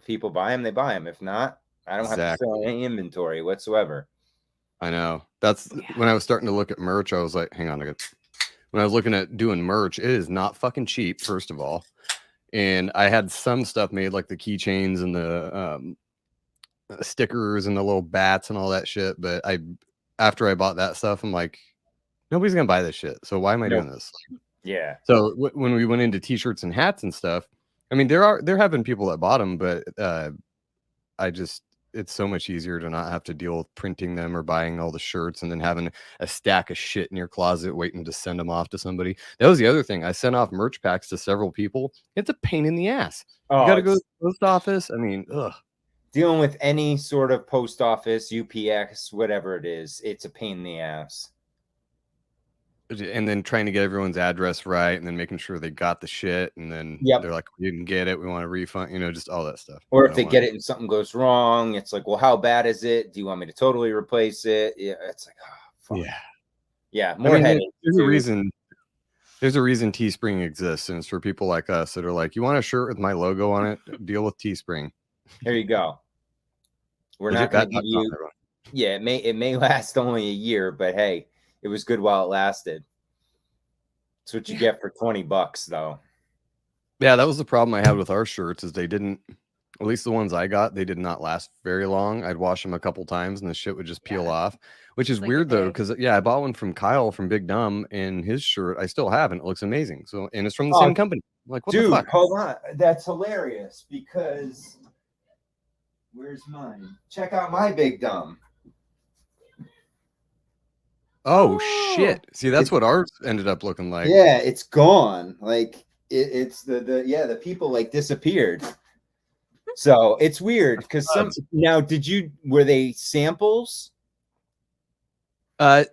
If people buy them, they buy them. If not, I don't have to Exactly. sell any inventory whatsoever. I know. That's when I was starting to look at merch. I was like, hang on a second. When I was looking at doing merch, it is not fucking cheap, first of all. And I had some stuff made, like the keychains and the stickers and the little bats and all that shit. But after I bought that stuff, I'm like, nobody's gonna buy this shit. So why am I doing this? Yeah. So when we went into t-shirts and hats and stuff, I mean, there have been people that bought them, but it's so much easier to not have to deal with printing them or buying all the shirts and then having a stack of shit in your closet waiting to send them off to somebody. That was the other thing. I sent off merch packs to several people. It's a pain in the ass. You got to go to the post office. I mean, ugh. Dealing with any sort of post office, UPS, whatever it is, it's a pain in the ass. And then trying to get everyone's address right and then making sure they got the shit. And then they're like, we didn't get it. We want a refund, just all that stuff. Or if they get it and something goes wrong, it's like, well, how bad is it? Do you want me to totally replace it? Yeah. It's like, oh, fuck. Yeah. Yeah. More headache. There's a reason Teespring exists. And it's for people like us that are like, you want a shirt with my logo on it? Deal with Teespring. There you go. We're not going to give you. Yeah, it may last only a year, but hey, it was good while it lasted. That's what you get for $20, though. Yeah, that was the problem I had with our shirts, is they didn't, at least the ones I got, they did not last very long. I'd wash them a couple times and the shit would just peel off, which is weird though, because I bought one from Kyle from Big Dumb, and his shirt I still have and it looks amazing. So, and it's from the same company. I'm like, what the fuck? Hold on, that's hilarious, because where's mine? Check out my Big Dumb. Oh shit! See, that's what ours ended up looking like. Yeah, it's gone. Like it's the people like disappeared. So it's weird because now were they samples?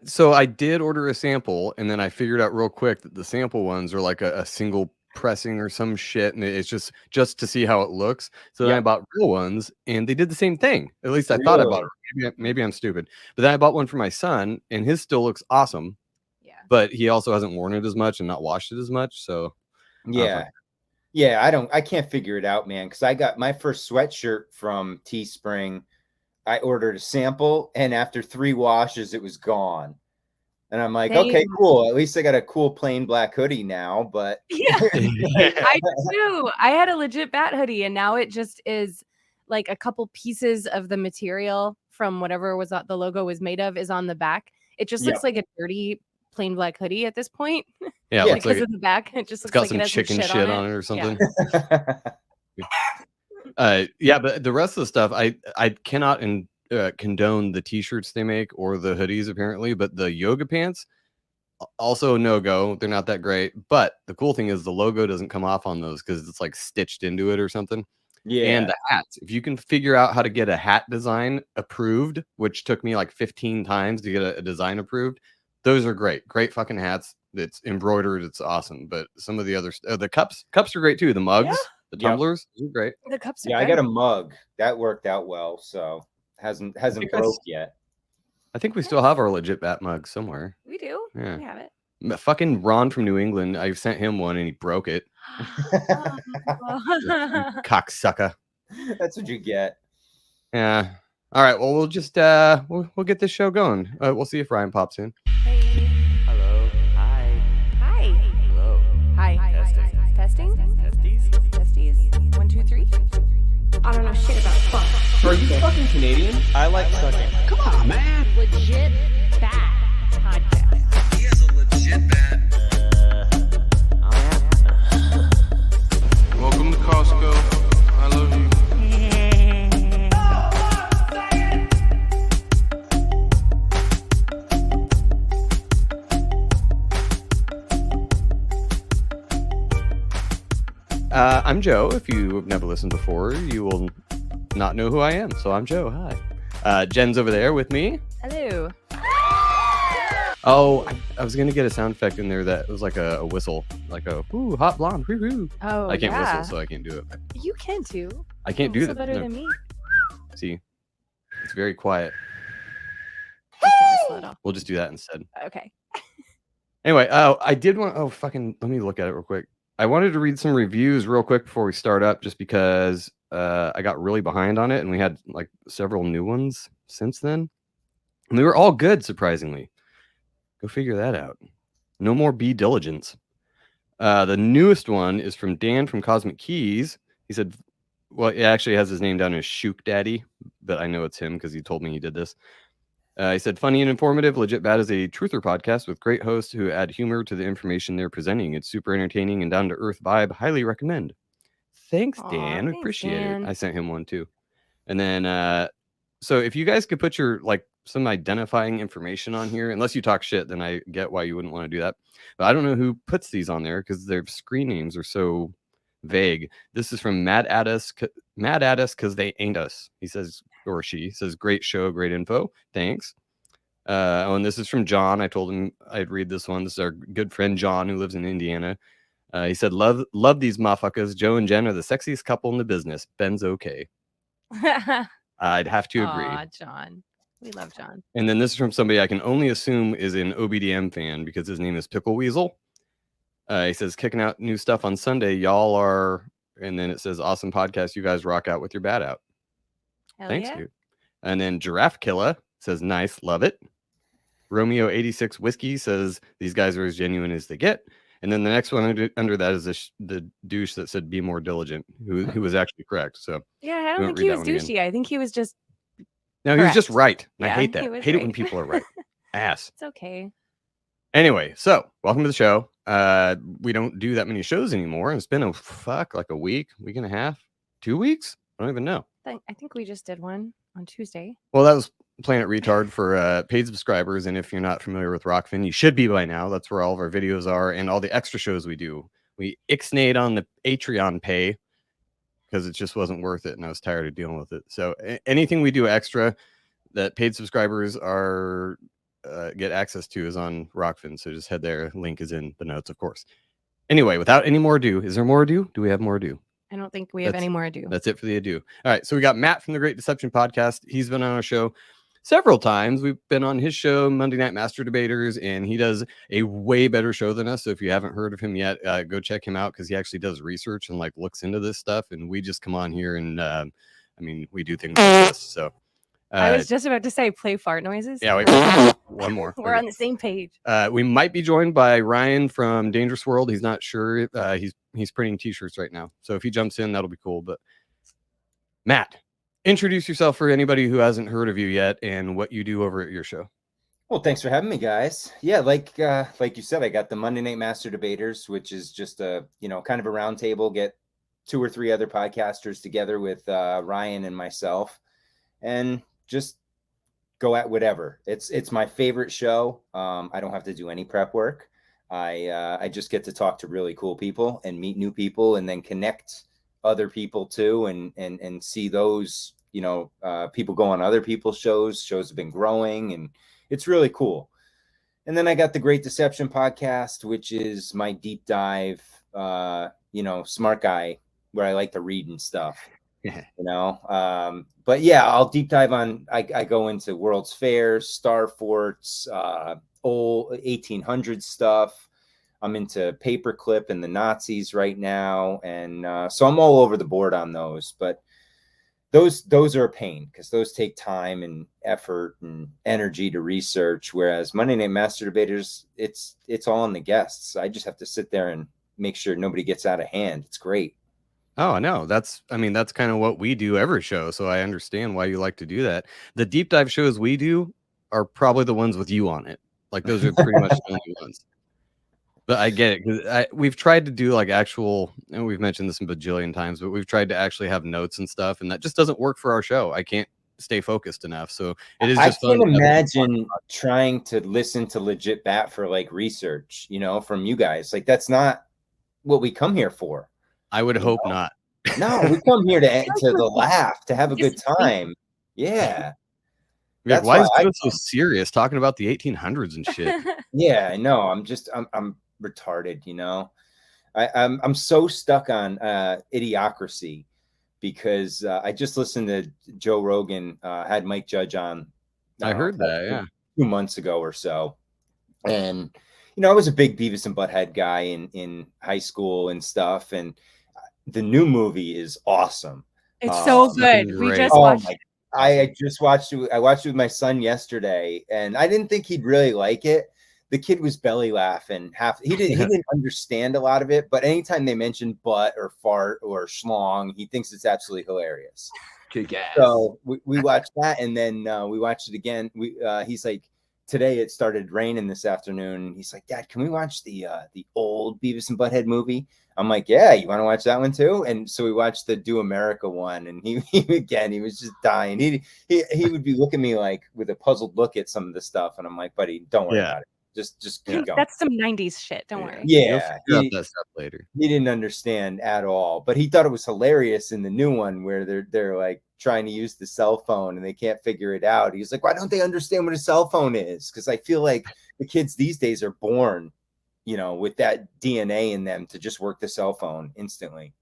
So I did order a sample, and then I figured out real quick that the sample ones are like a single pressing or some shit, and it's just to see how it looks. So then I bought real ones, and they did the same thing. At least I thought I bought it. Maybe I'm stupid, but then I bought one for my son, and his still looks awesome. Yeah, but he also hasn't worn it as much and not washed it as much. So I can't figure it out, man. Because I got my first sweatshirt from Teespring. I ordered a sample, and after 3 washes, it was gone. And I'm like, okay, cool. At least I got a cool plain black hoodie now. But yeah, I do. I had a legit bat hoodie, and now it just is like a couple pieces of the material from whatever was the logo was made of is on the back. It just looks like a dirty plain black hoodie at this point. Yeah, like because of the back, it just looks got like some it has chicken shit on it or something. Yeah. But the rest of the stuff, I cannot condone the t-shirts they make or the hoodies apparently, but the yoga pants, also no go. They're not that great. But the cool thing is the logo doesn't come off on those because it's like stitched into it or something. Yeah. And the hats, if you can figure out how to get a hat design approved, which took me like 15 times to get a design approved, those are great fucking hats. It's embroidered, it's awesome. But some of the other the cups are great too. The mugs, the tumblers, those are great. The cups are I got a mug that worked out well, so hasn't broke yet. I think we still have our legit bat mug somewhere. We do. Yeah. We have it. Fucking Ron from New England, I sent him one and he broke it. Cocksucker. That's what you get. Yeah. All right. Well, we'll just we'll get this show going. We'll see if Ryan pops in. Hey. Hello. Hi. Hi. Hello. Hi. Testing. Testies. 1, 2, 3. I don't know shit about fuck. Are you fucking Canadian? I like sucking. Come on, man. Legit bat podcast. He has a legit bat. Welcome to Costco. I love you. I'm Joe. If you've never listened before, you will not know who I am. So I'm Joe. Hi. Jen's over there with me. Hello. Oh, I was gonna get a sound effect in there that was like a whistle, like a ooh, hot blonde. Woo-hoo. Oh, I can't whistle, so I can't do it. You can too. I can't do that. Better than me. See, it's very quiet. We'll just do that instead. Okay. Anyway, I did want. Oh, fucking. Let me look at it real quick. I wanted to read some reviews real quick before we start up, just because I got really behind on it, and we had like several new ones since then, and they were all good, surprisingly. Go figure that out. No more Be Diligence. The newest one is from Dan from Cosmic Keys. He said, well, it actually has his name down as Shook Daddy, but I know it's him because he told me he did this. He said, funny and informative. Legit Bad is a truther podcast with great hosts who add humor to the information they're presenting. It's super entertaining and down-to-earth vibe. Highly recommend. Thanks, Dan. Thanks, Appreciate Dan. it. I sent him one too. And then, so if you guys could put your, like, some identifying information on here, unless you talk shit, then I get why you wouldn't want to do that. But I don't know who puts these on there because their screen names are so vague. This is from Mad at us because they ain't us. He says, or she says, great show, great info. Thanks. And this is from John. I told him I'd read this one. This is our good friend John, who lives in Indiana. He said, love these motherfuckers. Joe and Jen are the sexiest couple in the business. Ben's okay. I'd have to agree. Aw, John. We love John. And then this is from somebody I can only assume is an OBDM fan because his name is Pickle Weasel. He says, kicking out new stuff on Sunday. Y'all are, and then it says, awesome podcast. You guys rock out with your bat out. Hell Thanks, yeah. dude. And then Giraffe Killer says, nice, love it. Romeo 86 Whiskey says, these guys are as genuine as they get. And then the next one under that is the douche that said, be more diligent, who was actually correct. So Yeah, I don't think he was douchey. I think he was just no, he was just right. Yeah, I hate that. he was Hate it right. when people are right. Ass. It's okay. Anyway, so welcome to the show. We don't do that many shows anymore. It's been like a week and a half, 2 weeks. I don't even know. I think we just did one on Tuesday. Well, that was Planet Retard for paid subscribers. And if you're not familiar with Rockfin, you should be by now. That's where all of our videos are and all the extra shows we do. We ixnayed on the Patreon pay because it just wasn't worth it. And I was tired of dealing with it. So anything we do extra that paid subscribers are get access to is on Rockfin. So just head there. Link is in the notes, of course. Anyway, without any more ado, is there more ado? Do we have more ado? I don't think we have any more ado. That's it for the ado. All right. So we got Matt from the Great Deception Podcast. He's been on our show several times. We've been on his show, Monday Night Master Debaters, and he does a way better show than us. So if you haven't heard of him yet, go check him out because he actually does research and like looks into this stuff. And we just come on here and I mean, we do things like this. So I was just about to say play fart noises. yeah, wait, one more. We're on the same page. We might be joined by Ryan from Dangerous World. He's not sure. He's printing t-shirts right now. So if he jumps in, that'll be cool. But Matt, introduce yourself for anybody who hasn't heard of you yet and what you do over at your show. Well, thanks for having me, guys. Yeah, like you said, I got the Monday Night Master Debaters, which is just a, kind of a round table, get 2 or 3 other podcasters together with Ryan and myself and just go at whatever. It's my favorite show. I don't have to do any prep work. I just get to talk to really cool people and meet new people and then connect other people too and see those, people go on other people's shows. Shows have been growing and it's really cool. And then I got the Great Deception Podcast, which is my deep dive, smart guy where I like to read and stuff. But yeah, I'll deep dive on, I go into World's Fairs, Star Forts, old 1800 stuff. I'm into paperclip and the Nazis right now. And so I'm all over the board on those, but those are a pain because those take time and effort and energy to research. Whereas Monday Night Master Debaters, it's all on the guests. I just have to sit there and make sure nobody gets out of hand. It's great. Oh, no, that's kind of what we do every show. So I understand why you like to do that. The deep dive shows we do are probably the ones with you on it. Like those are pretty much the only ones. But I get it because we've tried to do like actual, and we've mentioned this a bajillion times, but we've tried to actually have notes and stuff, and that just doesn't work for our show. I can't stay focused enough. So it is just I can imagine trying to listen to Legit Bat for like research, from you guys. Like that's not what we come here for. I would hope not. No, we come here to laugh, to have a good time. Yeah. Like, why is it so serious talking about the 1800s and shit? Yeah, I know. I'm retarded, I'm so stuck on Idiocracy because I just listened to Joe Rogan had Mike Judge on. I heard that, yeah. 2 months ago or so. And I was a big Beavis and Butthead guy in high school and stuff, and the new movie is awesome. It's so fucking good. We great. just Oh watched my! it. I just watched it. I watched it with my son yesterday, and I didn't think he'd really like it. The kid was belly laughing. He didn't understand a lot of it, but anytime they mention butt or fart or schlong, he thinks it's absolutely hilarious. Kick ass. So we watched that, and then we watched it again. He's like, today it started raining this afternoon. He's like, Dad, can we watch the old Beavis and Butthead movie? I'm like, yeah, you want to watch that one too? And so we watched the Do America one, and he was just dying. He would be looking at me like with a puzzled look at some of the stuff, and I'm like, buddy, don't worry about it. Just keep going. That's some 90s shit. Don't worry. You'll figure out that stuff later. He didn't understand at all, but he thought it was hilarious in the new one where they're like trying to use the cell phone and they can't figure it out. He's like, why don't they understand what a cell phone is? Because I feel like the kids these days are born, with that DNA in them to just work the cell phone instantly.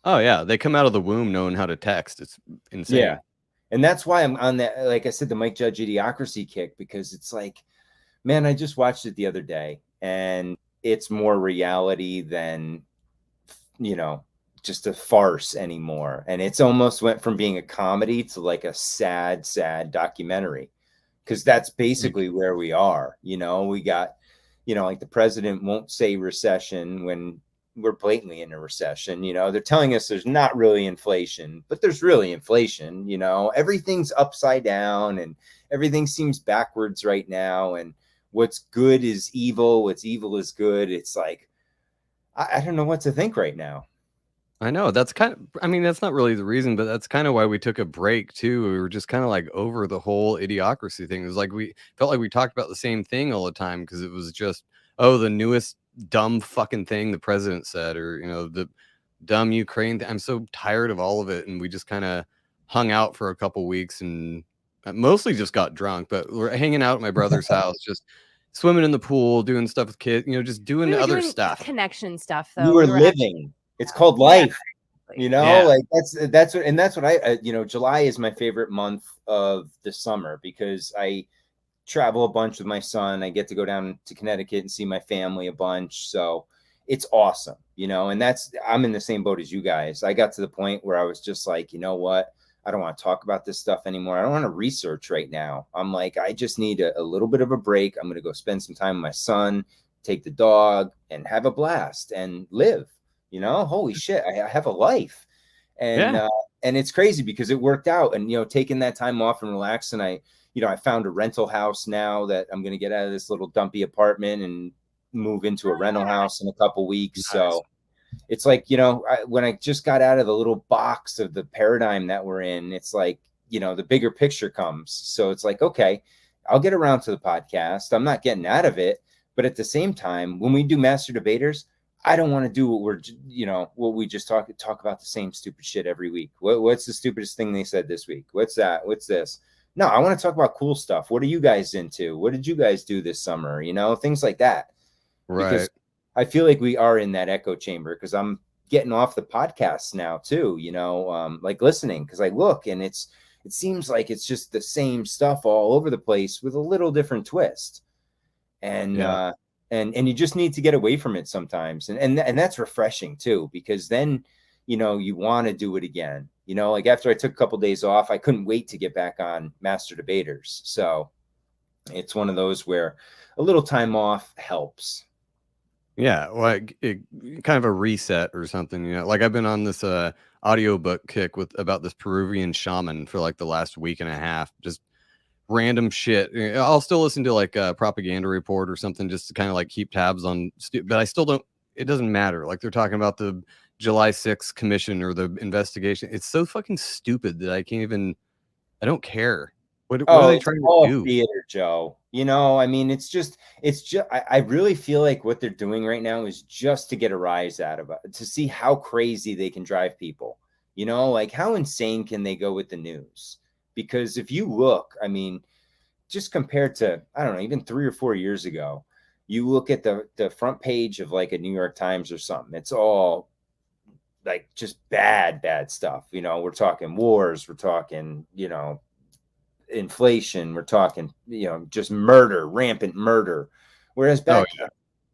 Oh yeah, they come out of the womb knowing how to text. It's insane. Yeah, and that's why I'm on that. Like I said, the Mike Judge Idiocracy kick, because it's like, man, I just watched it the other day, and it's more reality than, just a farce anymore. And it's almost went from being a comedy to like a sad, sad documentary, because that's basically where we are. We got, like the president won't say recession when we're blatantly in a recession. They're telling us there's not really inflation, but there's really inflation. Everything's upside down and everything seems backwards right now. And what's good is evil. What's evil is good. It's like, I don't know what to think right now. I know that's that's not really the reason, but that's kind of why we took a break too. We were just kind of like over the whole idiocracy thing. It was like we felt like we talked about the same thing all the time because it was just, the newest dumb fucking thing the president said, or the dumb Ukraine thing. I'm so tired of all of it, and we just kind of hung out for a couple weeks and mostly just got drunk. But we're hanging out at my brother's house, just swimming in the pool, doing stuff with kids, just doing other stuff, connection stuff. Though you were living. It's called life. Like that's what I July is my favorite month of the summer because I travel a bunch with my son. I get to go down to Connecticut and see my family a bunch. So it's awesome, and I'm in the same boat as you guys. I got to the point where I was just like, you know what? I don't want to talk about this stuff anymore. I don't want to research right now. I'm like, I just need a little bit of a break. I'm going to go spend some time with my son, take the dog, and have a blast and live. Holy shit, I have a life. And it's crazy because it worked out. And, taking that time off and relax. And I found a rental house now that I'm going to get out of this little dumpy apartment and move into a rental house in a couple weeks. Nice. So it's like, when I just got out of the little box of the paradigm that we're in, it's like, the bigger picture comes. So it's like, okay, I'll get around to the podcast. I'm not getting out of it. But at the same time, when we do Master Debaters, I don't want to do what we just talk about the same stupid shit every week. What's the stupidest thing they said this week? What's that? What's this? No, I want to talk about cool stuff. What are you guys into? What did you guys do this summer? Things like that. Right. Because I feel like we are in that echo chamber because I'm getting off the podcasts now too, like listening because I look and it seems like it's just the same stuff all over the place with a little different twist. And, and you just need to get away from it sometimes. And that's refreshing too, because then, you want to do it again, like after I took a couple of days off, I couldn't wait to get back on Master Debaters. So it's one of those where a little time off helps. Yeah. Like kind of a reset or something, like I've been on this, audiobook kick about this Peruvian shaman for like the last week and a half, just random shit. I'll still listen to like a propaganda report or something just to kind of like keep tabs on, but I still don't, it doesn't matter. Like they're talking about the July 6th commission or the investigation. It's so fucking stupid that I don't care. What are they trying to do? Theater, Joe. It's just, I really feel like what they're doing right now is just to get a rise out of it, to see how crazy they can drive people, like how insane can they go with the news? Because if you look, just compared to, I don't know, even 3 or 4 years ago, you look at the front page of like a New York Times or something, it's all like just bad stuff. We're talking wars, we're talking, inflation, we're talking, just murder, rampant murder. Whereas back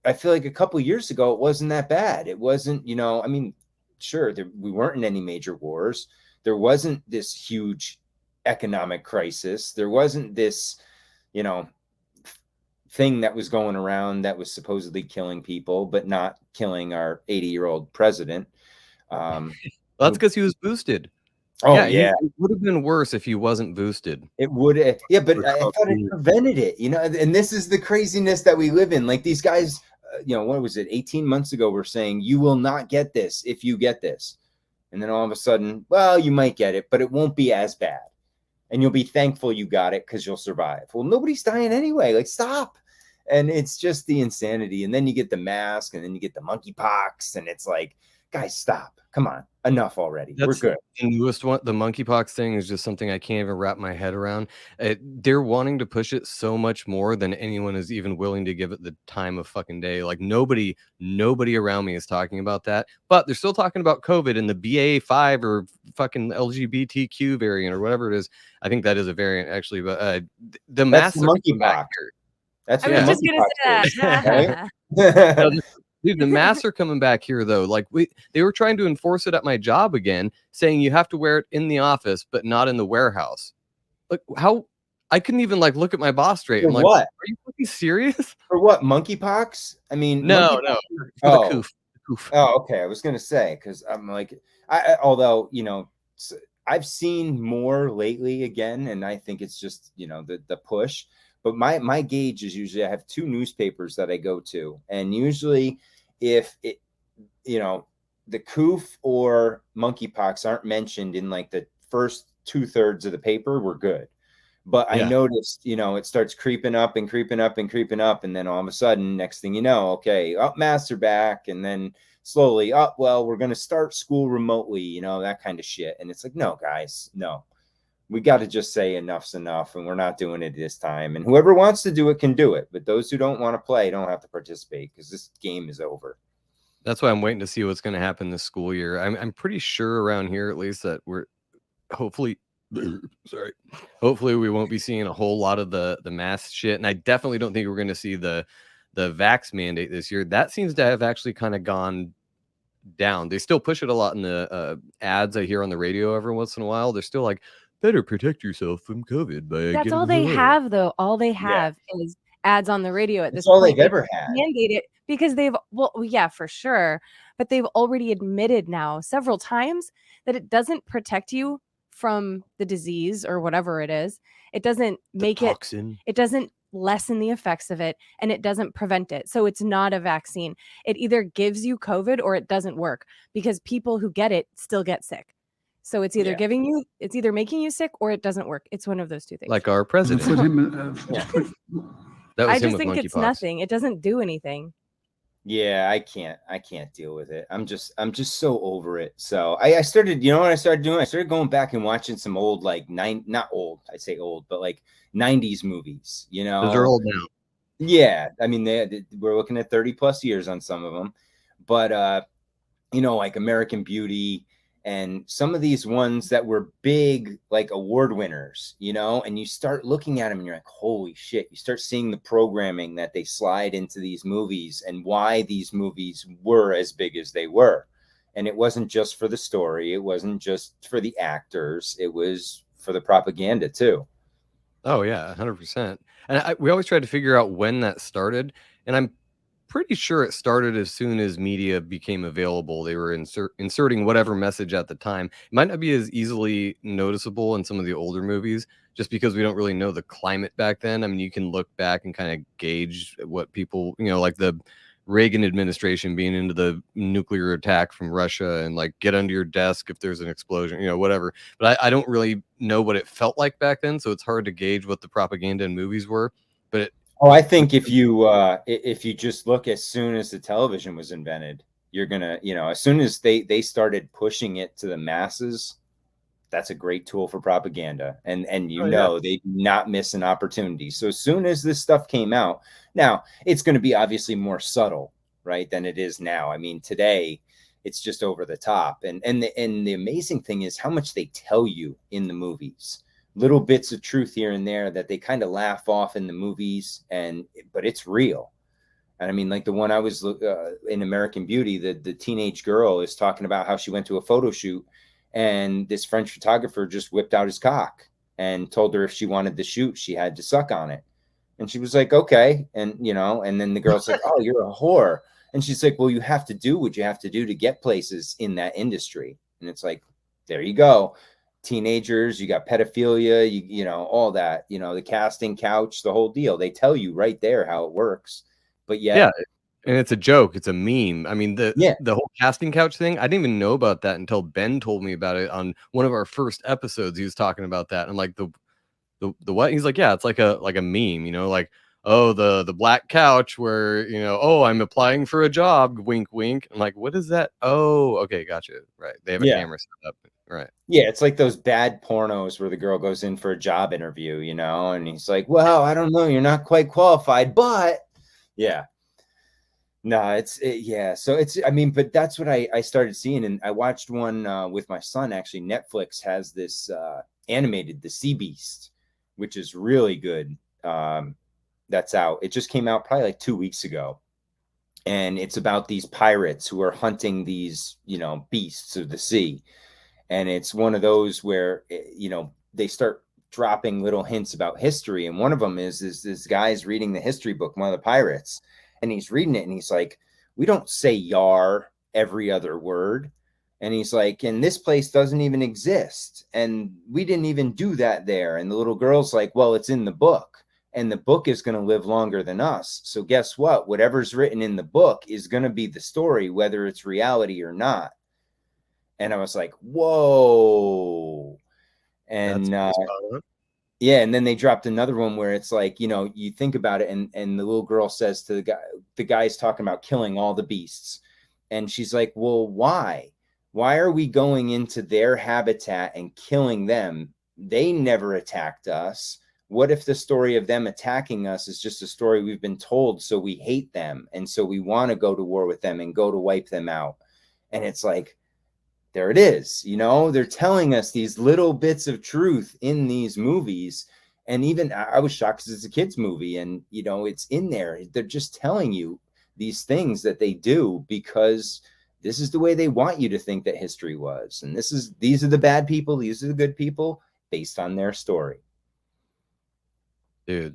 I feel like a couple years ago, it wasn't that bad. It wasn't, I mean, sure, we weren't in any major wars. There wasn't this huge economic crisis. There wasn't this, you know, thing that was going around that was supposedly killing people, but not killing our 80-year-old president. That's because he was boosted. Oh, yeah. It would have been worse if he wasn't boosted. It would, yeah, but I thought it prevented it, and this is the craziness that we live in. Like these guys, what was it, 18 months ago, were saying, you will not get this if you get this. And then all of a sudden, well, you might get it, but it won't be as bad. And you'll be thankful you got it because you'll survive. Well, nobody's dying anyway. Like, stop. And it's just the insanity. And then you get the mask, and then you get the monkeypox, and it's like, guys, stop. Come on. Enough already. We're good. The newest one, the monkeypox thing, is just something I can't even wrap my head around. They're wanting to push it so much more than anyone is even willing to give it the time of fucking day. Like nobody around me is talking about that, but they're still talking about COVID and the BA.5 or fucking LGBTQ variant or whatever it is. I think that is a variant actually, but the masks are coming back here. That's I was just gonna say that. right? Dude, the masks are coming back here though. Like they were trying to enforce it at my job again, saying you have to wear it in the office, but not in the warehouse. Like how I couldn't even like look at my boss straight. I'm like, what? Are you fucking serious? For what? Monkeypox? I mean, no. For the coof. Oh, okay. I was gonna say, because I'm like, although I've seen more lately again, and I think it's just the push. But my gauge is usually I have two newspapers that I go to, and usually if it, the coof or monkeypox aren't mentioned in like the first 2/3 of the paper, we're good. But I noticed, it starts creeping up and creeping up and creeping up, and then all of a sudden, next thing you know, okay, masks are back, and then slowly, well, we're going to start school remotely, that kind of shit. And it's like, no, guys, no. We got to just say enough's enough, and we're not doing it this time. And whoever wants to do it can do it, but those who don't want to play don't have to participate because this game is over. That's why I'm waiting to see what's going to happen this school year. I'm pretty sure around here, at least, that we're hopefully we won't be seeing a whole lot of the mask shit. And I definitely don't think we're going to see the vax mandate this year. That seems to have actually kind of gone down. They still push it a lot in the ads I hear on the radio every once in a while. They're still like, better protect yourself from COVID by That's all they have, though. All they have is ads on the radio at this point. That's all they've ever had. Mandate it because yeah, for sure. But they've already admitted now several times that it doesn't protect you from the disease or whatever it is. It doesn't make it. It doesn't lessen the effects of it, and it doesn't prevent it. So it's not a vaccine. It either gives you COVID or it doesn't work because people who get it still get sick. So it's either it's either making you sick or it doesn't work. It's one of those two things. Like our president. I just think it's nothing. It doesn't do anything. Yeah, I can't deal with it. I'm just so over it. So I started, what I started doing? I started going back and watching some old, like not old, I'd say old, but like 90s movies, Those are old now. Yeah. I mean, we're looking at 30 plus years on some of them, but like American Beauty, and some of these ones that were big, like award winners, and you start looking at them and you're like, holy shit. You start seeing the programming that they slide into these movies and why these movies were as big as they were. And it wasn't just for the story. It wasn't just for the actors. It was for the propaganda too. Oh yeah, 100%. And we always try to figure out when that started. And I'm pretty sure it started as soon as media became available. They were inserting whatever message at the time. It might not be as easily noticeable in some of the older movies just because we don't really know the climate back then. I mean, you can look back and kind of gauge what people, like the Reagan administration being into the nuclear attack from Russia and like get under your desk if there's an explosion, whatever. But I don't really know what it felt like back then. So it's hard to gauge what the propaganda in movies were. But I think if you just look as soon as the television was invented, you're gonna, as soon as they started pushing it to the masses, that's a great tool for propaganda. And they do not miss an opportunity. So as soon as this stuff came out, now it's going to be obviously more subtle, right, than it is now. I mean, today it's just over the top. And the amazing thing is how much they tell you in the movies. Little bits of truth here and there that they kind of laugh off in the movies, but it's real. And I mean, like the one I was in American Beauty, the teenage girl is talking about how she went to a photo shoot and this French photographer just whipped out his cock and told her if she wanted to shoot, she had to suck on it. And she was like, okay. And, you know, and then the girl's like, oh, you're a whore. And she's like, well, you have to do what you have to do to get places in that industry. And it's like, there you go. Teenagers, you got pedophilia, you know, all that, you know, the casting couch, the whole deal. They tell you right there how it works. But yet, yeah, and it's a joke. It's a meme. I mean, the yeah, whole casting couch thing, I didn't even know about that until Ben told me about it on one of our first episodes. He was talking about that, and like the what? He's like, yeah, it's like a meme, you know, like, oh, the black couch where, you know, oh, I'm applying for a job, wink, wink. I'm like, what is that? Oh, okay, gotcha. Right. They have a yeah. camera set up. Right. Yeah, it's like those bad pornos where the girl goes in for a job interview, you know, and he's like, well, I don't know, you're not quite qualified, but yeah. No, yeah. So it's, I mean, but that's what I started seeing. And I watched one with my son. Actually, Netflix has this animated, The Sea Beast, which is really good. That's out. It just came out probably like 2 weeks ago. And it's about these pirates who are hunting these, you know, beasts of the sea. And it's one of those where, you know, they start dropping little hints about history. And one of them is this guy's reading the history book, one of the pirates. And he's reading it and he's like, we don't say yar every other word. And he's like, and this place doesn't even exist. And we didn't even do that there. And the little girl's like, well, it's in the book. And the book is going to live longer than us. So guess what? Whatever's written in the book is going to be the story, whether it's reality or not. And I was like, whoa. And yeah, and then they dropped another one where it's like, you know, you think about it, and the little girl says to the guy's talking about killing all the beasts. And she's like, well, why? Why are we going into their habitat and killing them? They never attacked us. What if the story of them attacking us is just a story we've been told, so we hate them, and so we want to go to war with them and go to wipe them out? And it's like, there it is. You know, they're telling us these little bits of truth in these movies. And even I was shocked because it's a kid's movie and, you know, it's in there. They're just telling you these things that they do because this is the way they want you to think that history was. And these are the bad people. These are the good people based on their story. Dude,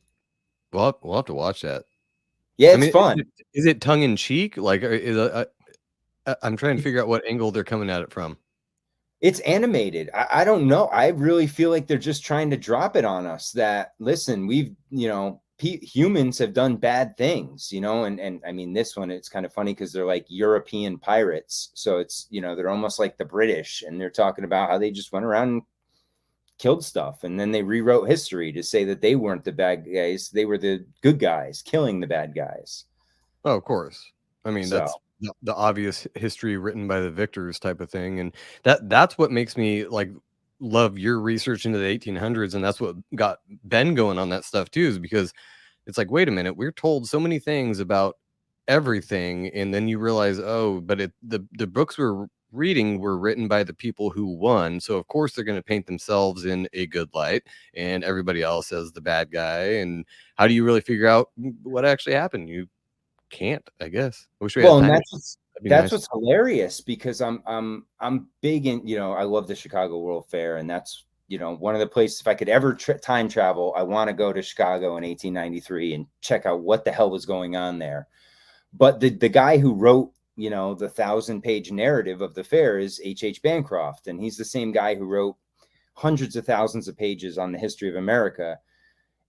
we'll have to watch that. Yeah, it's fun. Is it tongue in cheek? Like, I'm trying to figure out what angle they're coming at it from. It's animated. I don't know. I really feel like they're just trying to drop it on us that, listen, we've, you know, humans have done bad things, you know, and I mean, this one, it's kind of funny because they're like European pirates. So it's, you know, they're almost like the British, and they're talking about how they just went around and killed stuff. And then they rewrote history to say that they weren't the bad guys. They were the good guys killing the bad guys. Oh, of course. I mean, that's the obvious history written by the victors type of thing. And that's what makes me like love your research into the 1800s. And that's what got Ben going on that stuff too, is because it's like, wait a minute, we're told so many things about everything. And then you realize, oh, but the books we're reading were written by the people who won. So of course they're going to paint themselves in a good light and everybody else as the bad guy. And how do you really figure out what actually happened? You can't, I guess. I wish we had time. That's what's hilarious, because I'm big in, you know, I love the Chicago World Fair, and that's, you know, one of the places, if I could ever time travel, I want to go to Chicago in 1893 and check out what the hell was going on there. But the guy who wrote, you know, the 1,000-page narrative of the fair is H.H. Bancroft, and he's the same guy who wrote hundreds of thousands of pages on the history of America.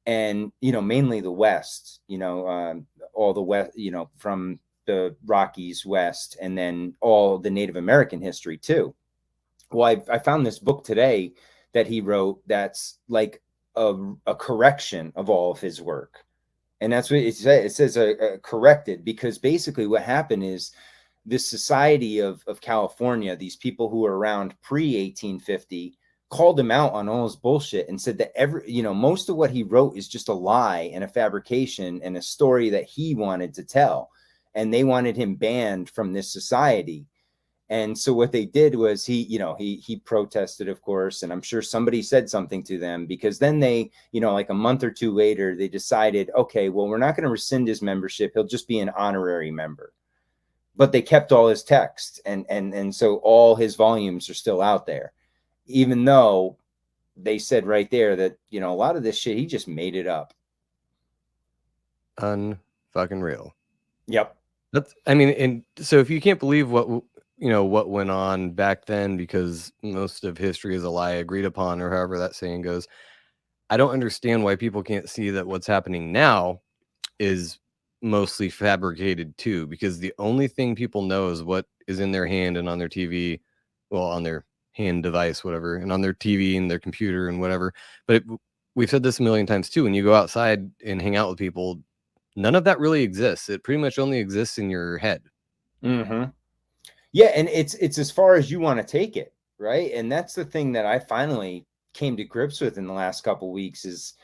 And, you know, mainly the West, you know, all the West, you know, from the Rockies west, and then all the Native American history too. Well, I found this book today that he wrote that's like a correction of all of his work. And that's what it says. It says corrected, because basically what happened is this society of California, these people who were around pre-1850, called him out on all his bullshit and said that most of what he wrote is just a lie and a fabrication and a story that he wanted to tell. And they wanted him banned from this society. And so what they did was he protested, of course, and I'm sure somebody said something to them, because then they, like a month or two later, they decided, okay, well, we're not going to rescind his membership. He'll just be an honorary member. But they kept all his text, and so all his volumes are still out there, even though they said right there that, a lot of this shit, he just made it up. Unfucking real. Yep. And so if you can't believe what went on back then, because most of history is a lie agreed upon, or however that saying goes, I don't understand why people can't see that what's happening now is mostly fabricated too, because the only thing people know is what is in their hand and on their TV, well, on their hand device, whatever, and on their TV and their computer and whatever. But we've said this a million times too. When you go outside and hang out with people, none of that really exists. It pretty much only exists in your head. Mm-hmm. Yeah, and it's as far as you want to take it, right? And that's the thing that I finally came to grips with in the last couple of weeks, is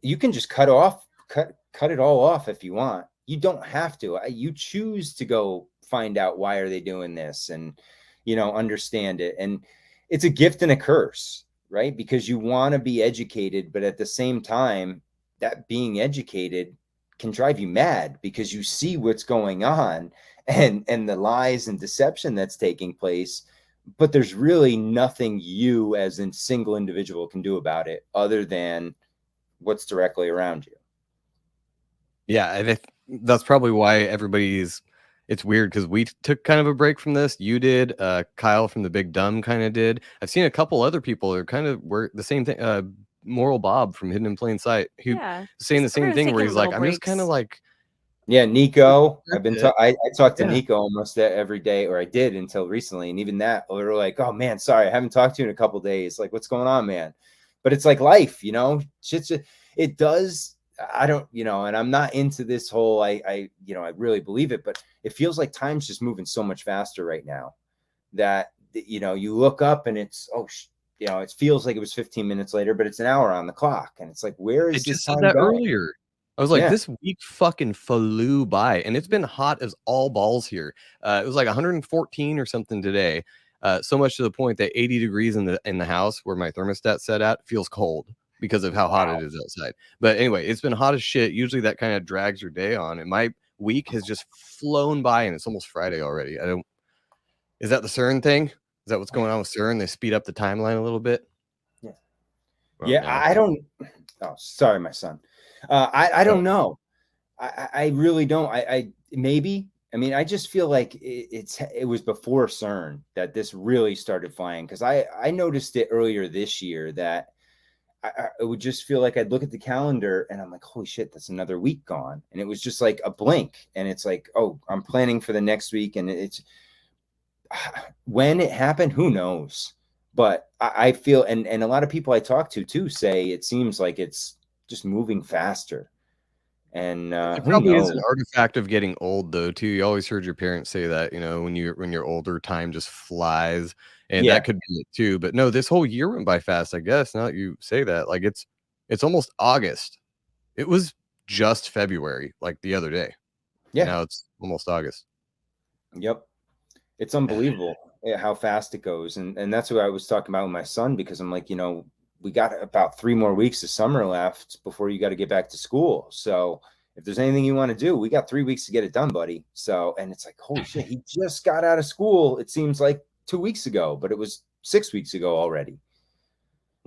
you can just cut it all off if you want. You don't have to. You choose to go find out, why are they doing this, and understand it. And it's a gift and a curse, right? Because you want to be educated, but at the same time, that being educated can drive you mad, because you see what's going on and the lies and deception that's taking place, but there's really nothing you as a single individual can do about it other than what's directly around you. Yeah, that's probably why it's weird, because we took kind of a break from this. You did, Kyle from the Big Dumb kind of did. I've seen a couple other people are kind of were the same thing. Moral Bob from Hidden in Plain Sight, who saying the same thing, where he's like, I'm just kind of like, yeah, Nico. I talked to Yeah. Nico almost every day, or I did until recently, and even that, we were like, oh man, sorry, I haven't talked to you in a couple of days. Like, what's going on, man? But it's like life, it does. I don't, and I'm not into this whole, I really believe it, but it feels like time's just moving so much faster right now that, you look up and it's, it feels like it was 15 minutes later, but it's an hour on the clock. And it's like, where is this time going? Earlier. I was like, this week fucking flew by, and it's been hot as all balls here. It was like 114 or something today. So much to the point that 80 degrees in the house where my thermostat set at feels cold because of how hot it is outside. But anyway, it's been hot as shit. Usually that kind of drags your day on, and my week has just flown by, and it's almost Friday already. Is that the CERN thing? Is that what's going on with CERN? They speed up the timeline a little bit. Yeah. Well, yeah. I don't. Oh, sorry, my son. I don't know. I really don't. Maybe. I mean, I just feel like it was before CERN that this really started flying, because I noticed it earlier this year that I would just feel like I'd look at the calendar and I'm like, holy shit, that's another week gone. And it was just like a blink. And it's like, oh, I'm planning for the next week. And it's when it happened, who knows? But I feel, and a lot of people I talk to too say it seems like it's just moving faster. And it probably is an artifact of getting old, though, too. You always heard your parents say that, when you're older, time just flies, and that could be it too. But no, this whole year went by fast, I guess. Now that you say that, like it's almost August. It was just February, like the other day. Yeah, now it's almost August. Yep, it's unbelievable how fast it goes, and that's what I was talking about with my son, because I'm like, we got about 3 more weeks of summer left before you got to get back to school. So if there's anything you want to do, we got 3 weeks to get it done, buddy. So, and it's like, holy shit, he just got out of school. It seems like 2 weeks ago, but it was 6 weeks ago already.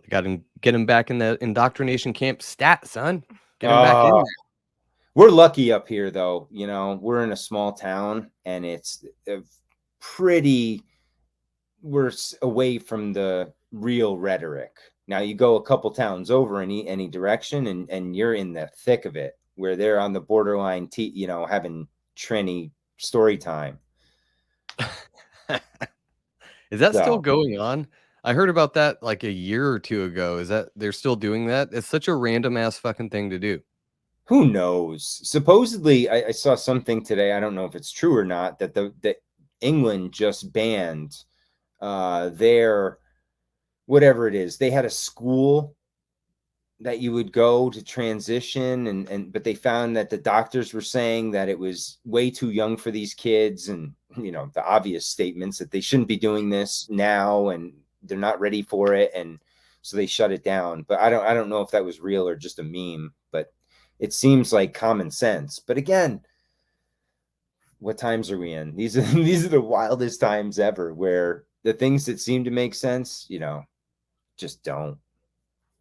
Got to get him back in the indoctrination camp stat, son. Get him back in there. We're lucky up here, though. We're in a small town, and it's we're away from the real rhetoric. Now you go a couple towns over in any direction, and you're in the thick of it, where they're on the borderline, having Trini story time. Is that still going on? I heard about that like a year or two ago. Is that they're still doing that? It's such a random ass fucking thing to do. Who knows? Supposedly, I saw something today. I don't know if it's true or not, that England just banned their whatever it is. They had a school that you would go to transition, but they found that the doctors were saying that it was way too young for these kids, and the obvious statements that they shouldn't be doing this now and they're not ready for it, and so they shut it down. But I don't know if that was real or just a meme, but it seems like common sense. But again, what times are we in? These are the wildest times ever, where the things that seem to make sense, just don't.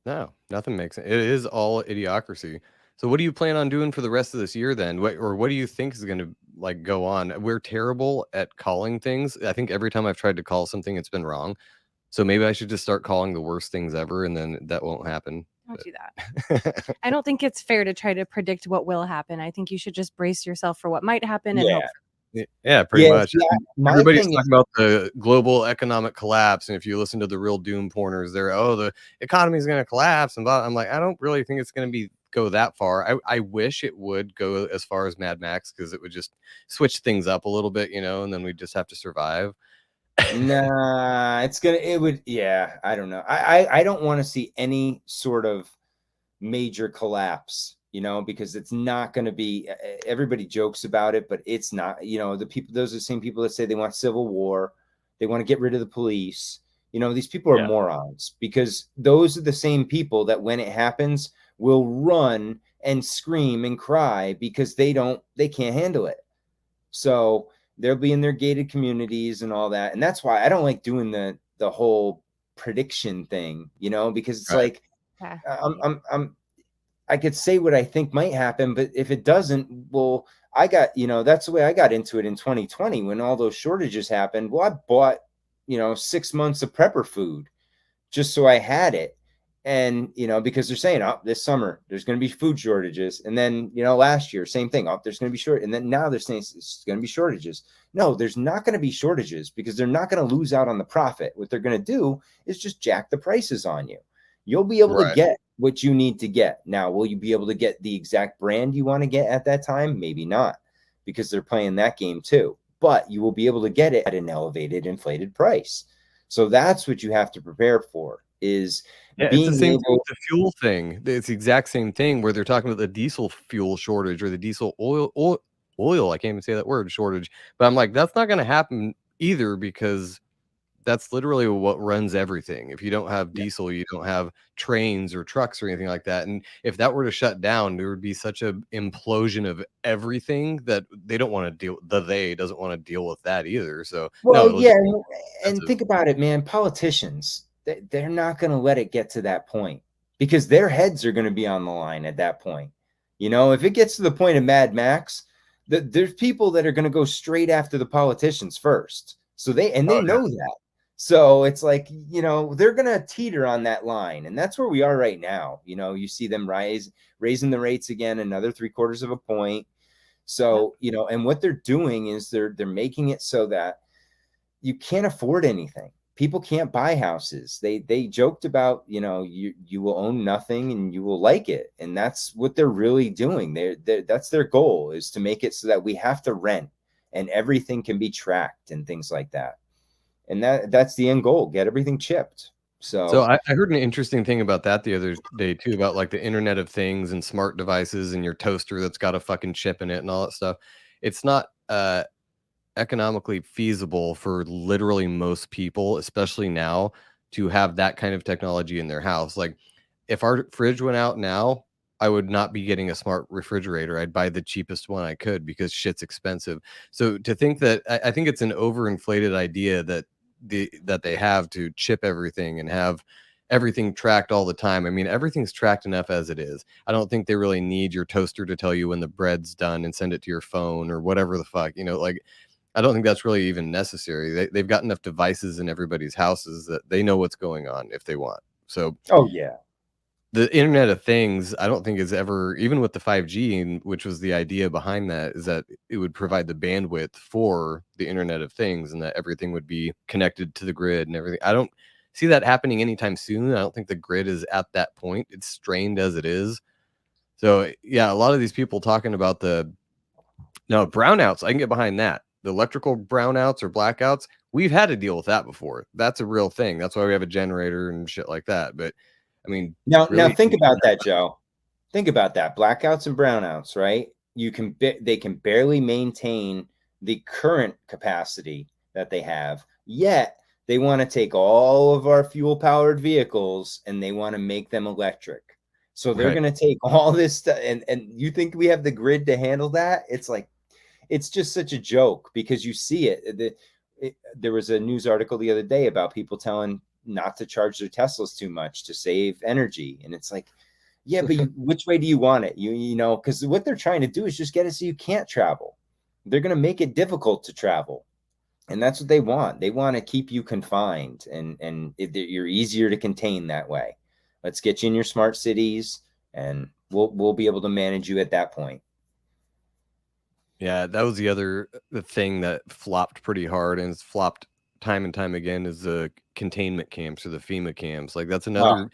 No, nothing makes sense. It is all idiocracy. So what do you plan on doing for the rest of this year then? What do you think is going to like go on? We're terrible at calling things. I think every time I've tried to call something, it's been wrong. So maybe I should just start calling the worst things ever, and then that won't happen. Don't do that. I don't think it's fair to try to predict what will happen. I think you should just brace yourself for what might happen and hope. Yeah, pretty much. Yeah, everybody's talking about the global economic collapse, and if you listen to the real doom porners, they're the economy is going to collapse, and blah. I'm like, I don't really think it's going to go that far. I wish it would go as far as Mad Max, because it would just switch things up a little bit, and then we just have to survive. Nah, it would. Yeah, I don't know. I don't want to see any sort of major collapse, because it's not going to be. Everybody jokes about it, but it's not. Those are the same people that say they want civil war, they want to get rid of the police. These people are morons, because those are the same people that when it happens will run and scream and cry because they can't handle it. So they'll be in their gated communities and all that. And that's why I don't like doing the whole prediction thing, because it's right. Like, I could say what I think might happen, but if it doesn't, well, I got, that's the way I got into it in 2020 when all those shortages happened. Well, I bought, 6 months of prepper food just so I had it. And, because they're saying, this summer there's going to be food shortages. And then, last year, same thing. There's going to be short. And then now they're saying it's going to be shortages. No, there's not going to be shortages, because they're not going to lose out on the profit. What they're going to do is just jack the prices on you. You'll be able to get what you need to get. Now, will you be able to get the exact brand you want to get at that time? Maybe not, because they're playing that game too. But you will be able to get it at an elevated, inflated price. So that's what you have to prepare for. Is being it's the same thing with the fuel thing. It's the exact same thing where they're talking about the diesel fuel shortage or the diesel oil. I can't even say that word, shortage. But I'm like, that's not going to happen either, because that's literally what runs everything. If you don't have diesel, you don't have trains or trucks or anything like that. And if that were to shut down, there would be such an implosion of everything that they don't want to deal. Doesn't want to deal with that either. So and think about it, man. Politicians, they're not going to let it get to that point, because their heads are going to be on the line at that point. If it gets to the point of Mad Max, there's people that are going to go straight after the politicians first. So they know that. So it's like, they're going to teeter on that line. And that's where we are right now. You see them raising the rates again, another 3/4 of a point. So, and what they're doing is they're making it so that you can't afford anything. People can't buy houses. They joked about, you will own nothing and you will like it. And that's what they're really doing. That's their goal, is to make it so that we have to rent and everything can be tracked and things like that. And that's the end goal, get everything chipped. So I heard an interesting thing about that the other day too, about like the Internet of Things and smart devices and your toaster that's got a fucking chip in it and all that stuff. It's not economically feasible for literally most people, especially now, to have that kind of technology in their house. Like if our fridge went out now, I would not be getting a smart refrigerator. I'd buy the cheapest one I could, because shit's expensive. So to think that, I think it's an overinflated idea that they have to chip everything and have everything tracked all the time. I mean, everything's tracked enough as it is. I don't think they really need your toaster to tell you when the bread's done and send it to your phone or whatever the fuck, like, I don't think that's really even necessary. They've got enough devices in everybody's houses that they know what's going on if they want. So, the Internet of Things, I don't think is ever, even with the 5G, which was the idea behind that, is that it would provide the bandwidth for the Internet of Things and that everything would be connected to the grid and everything. I don't see that happening anytime soon. I don't think the grid is at that point. It's strained as it is. So, yeah, a lot of these people talking about brownouts, I can get behind that. The electrical brownouts or blackouts, we've had to deal with that before. That's a real thing. That's why we have a generator and shit like that. But I mean, Now really? think about that, Joe. Think about that. Blackouts and brownouts, right? They can barely maintain the current capacity that they have. Yet they want to take all of our fuel powered vehicles and they want to make them electric. So they're Right. going to take all this stuff, and you think we have the grid to handle that? It's like, it's just such a joke because you see it. There was a news article the other day about people telling not to charge their Teslas too much to save energy, and it's like, yeah, but which way do you want it? You know, because what they're trying to do is just get it so you can't travel. They're going to make it difficult to travel, and that's what they want. They want to keep you confined, and you're easier to contain that way. Let's get you in your smart cities, and we'll be able to manage you at that point. Yeah, that was the thing that flopped pretty hard, and it's flopped time and time again, is the containment camps or the FEMA camps. Like that's another.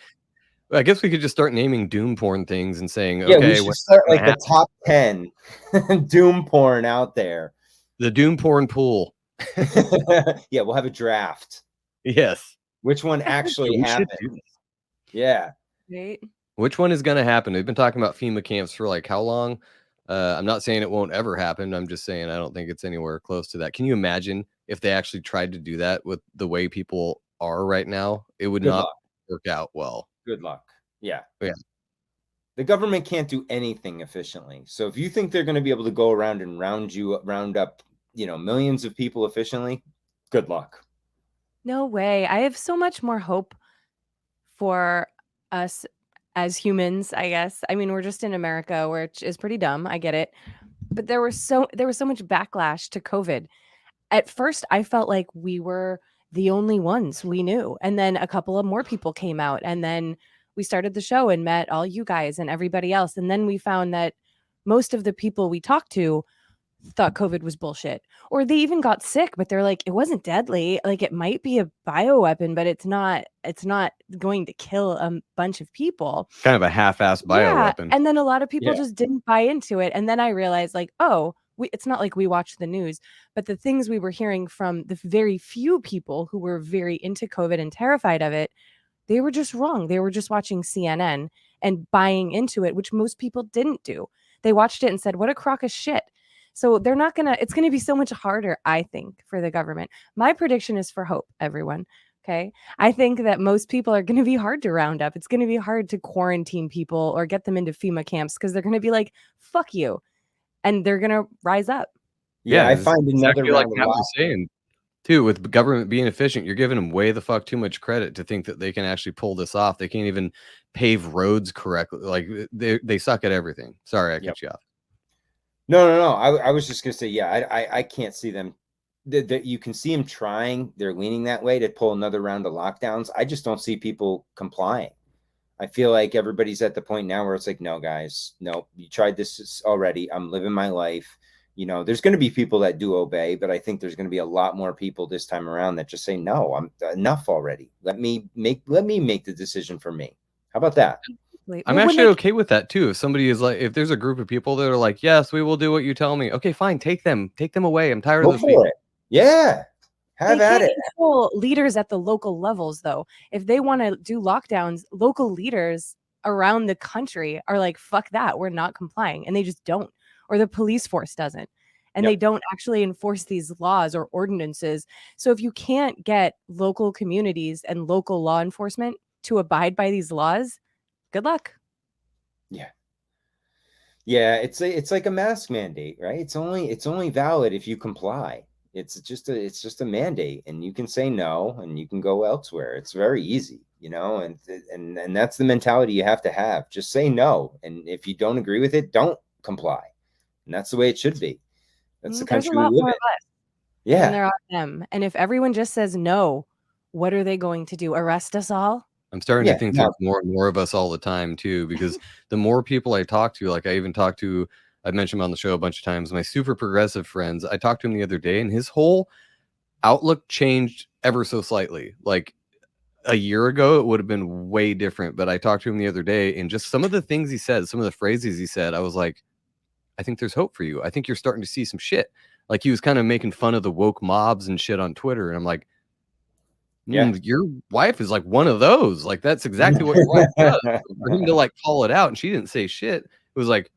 I guess we could just start naming doom porn things and saying, Yeah, we okay, should what's start gonna like the top 10 doom porn out there. the doom porn pool. Yeah, we'll have a draft. Yes. Which one actually We should happened? do this. Yeah. Right. Which one is going to happen? We've been talking about FEMA camps for like how long? I'm not saying it won't ever happen. I'm just saying I don't think it's anywhere close to that. Can you imagine if they actually tried to do that with the way people are right now? It would Good not luck. work out well. Good luck. Yeah. Yeah. The government can't do anything efficiently. So if you think they're going to be able to go around and round up, millions of people efficiently, good luck. No way. I have so much more hope for us as humans, I guess. I mean, we're just in America, which is pretty dumb. I get it. But there was so much backlash to COVID. At first, I felt like we were the only ones we knew. And then a couple of more people came out, and then we started the show and met all you guys and everybody else. And then we found that most of the people we talked to thought COVID was bullshit, or they even got sick, but they're like, it wasn't deadly. Like, it might be a bioweapon, but it's not going to kill a bunch of people. Kind of a half-assed Yeah. bioweapon. And then a lot of people Yeah. just didn't buy into it. And then I realized, like, oh, it's not like we watched the news, but the things we were hearing from the very few people who were very into COVID and terrified of it, they were just wrong. They were just watching CNN and buying into it, which most people didn't do. They watched it and said, what a crock of shit. So it's going to be so much harder, I think, for the government. My prediction is for hope, everyone. Okay. I think that most people are going to be hard to round up. It's going to be hard to quarantine people or get them into FEMA camps because they're going to be like, fuck you. And they're going to rise up. Yeah, I it's find another exactly like round of Matt was saying too, with government being efficient, you're giving them way the fuck too much credit to think that they can actually pull this off. They can't even pave roads correctly. Like they suck at everything. Sorry, I cut you off. No. I was just gonna say, yeah, I can't see them. That you can see them trying. They're leaning that way to pull another round of lockdowns. I just don't see people complying. I feel like everybody's at the point now where it's like, no, guys, no, you tried this already. I'm living my life. There's going to be people that do obey, but I think there's going to be a lot more people this time around that just say, no, I'm enough already. Let me make the decision for me. How about that? I'm actually okay with that too. If somebody is like, if there's a group of people that are like, yes, we will do what you tell me. Okay, fine. Take them away. I'm tired of those people. Yeah. Have at it. Control leaders at the local levels, though. If they want to do lockdowns, local leaders around the country are like, fuck that. We're not complying. And they just don't. Or the police force doesn't. And they don't actually enforce these laws or ordinances. So if you can't get local communities and local law enforcement to abide by these laws, good luck. Yeah, it's like a mask mandate, right? It's only valid if you comply. It's just a mandate, and you can say no and you can go elsewhere. It's very easy, and that's the mentality you have to have. Just say no, and if you don't agree with it, don't comply. And that's the way it should be. That's the country we live in. Yeah. And there are them. And if everyone just says no, what are they going to do? Arrest us all? I'm starting to think there's more and more of us all the time too, because the more people I talk to, like I've mentioned him on the show a bunch of times, my super progressive friends, I talked to him the other day and his whole outlook changed ever so slightly. Like a year ago, it would have been way different, but I talked to him the other day and just some of the things he said, some of the phrases he said, I was like, I think there's hope for you. I think you're starting to see some shit. Like he was kind of making fun of the woke mobs and shit on Twitter. And I'm like, Yeah. Your wife is like one of those. Like, that's exactly what your wife does. For him to like call it out, and she didn't say shit. It was like,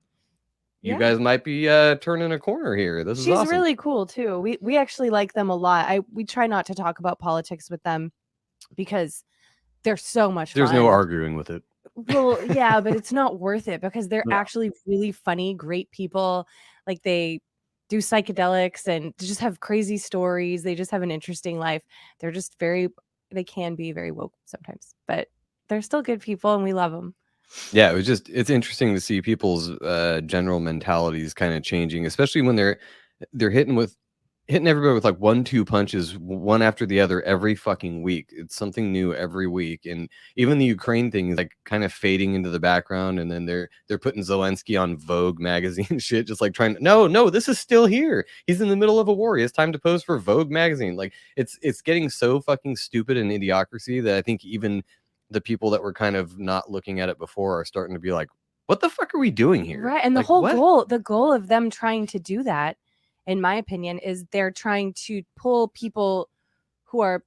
you guys might be turning a corner here. This is She's awesome. really cool too. We actually like them a lot. We try not to talk about politics with them because they're so much There's fun. no arguing with it. Well, yeah, but it's not worth it because they're actually really funny, great people. Like, they do psychedelics and just have crazy stories. They just have an interesting life. They're just they can be very woke sometimes, but they're still good people and we love them. Yeah, it's interesting to see people's general mentalities kind of changing, especially when they're hitting everybody with like 1-2 punches, one after the other every fucking week. It's something new every week. And even the Ukraine thing is like kind of fading into the background, and then they're putting Zelensky on Vogue magazine shit, just like trying to no, this is still here. He's in the middle of a war. He has time to pose for Vogue magazine. Like, it's getting so fucking stupid and idiocracy that I think even the people that were kind of not looking at it before are starting to be like, what the fuck are we doing here? Right. And like, the goal of them trying to do that, in my opinion, is they're trying to pull people who are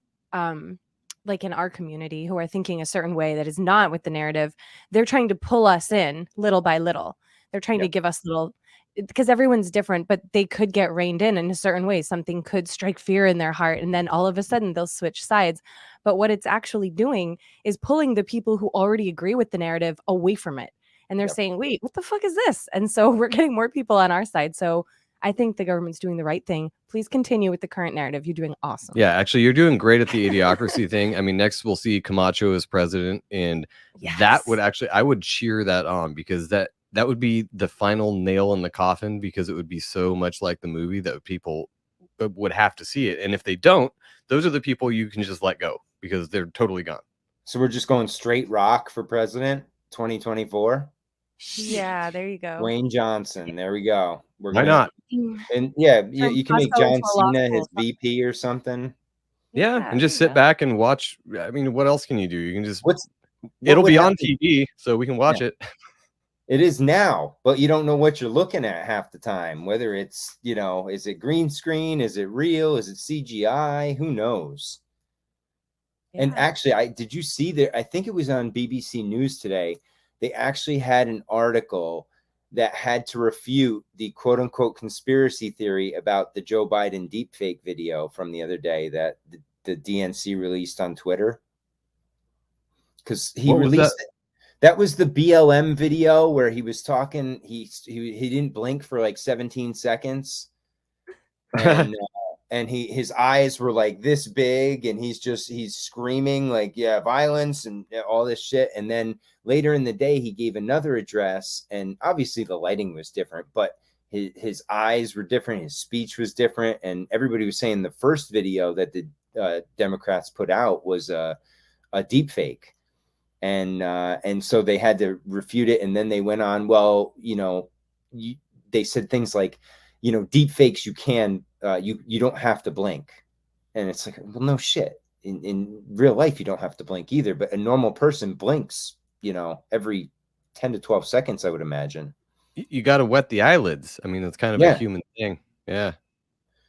like in our community, who are thinking a certain way that is not with the narrative. They're trying to pull us in little by little. They're trying to give us little, because everyone's different, but they could get reined in a certain way. Something could strike fear in their heart, and then all of a sudden they'll switch sides. But what it's actually doing is pulling the people who already agree with the narrative away from it. And they're saying, wait, what the fuck is this? And so we're getting more people on our side. So I think the government's doing the right thing. Please continue with the current narrative. You're doing awesome. Yeah, actually, you're doing great at the idiocracy thing. I mean, next we'll see Camacho as president, and that would actually, I would cheer that on, because that would be the final nail in the coffin, because it would be so much like the movie that people would have to see it. And if they don't, those are the people you can just let go because they're totally gone. So we're just going straight rock for president 2024. Yeah, there you go. Wayne Johnson. There we go. Why not? And you can make John Cena his VP or something. Yeah, and just sit back and watch. I mean, what else can you do? You can just it'll be on TV, so we can watch it. It is now, but you don't know what you're looking at half the time. Whether it's, is it green screen? Is it real? Is it CGI? Who knows? Yeah. And actually, did you see there? I think it was on BBC News today. They actually had an article that had to refute the quote unquote conspiracy theory about the Joe Biden deepfake video from the other day that the DNC released on Twitter. Because he released it. That was the BLM video where he was talking. He didn't blink for like 17 seconds. And his eyes were like this big, and he's screaming like, yeah, violence and all this shit. And then later in the day, he gave another address, and obviously the lighting was different, but his eyes were different. His speech was different. And everybody was saying the first video that the Democrats put out was a deep fake. And so they had to refute it. And then they went on, well, they said things like, deep fakes, you can, you don't have to blink. And it's like, well, no shit. In real life, you don't have to blink either. But a normal person blinks, every 10 to 12 seconds, I would imagine. You got to wet the eyelids. I mean, it's kind of a human thing. Yeah.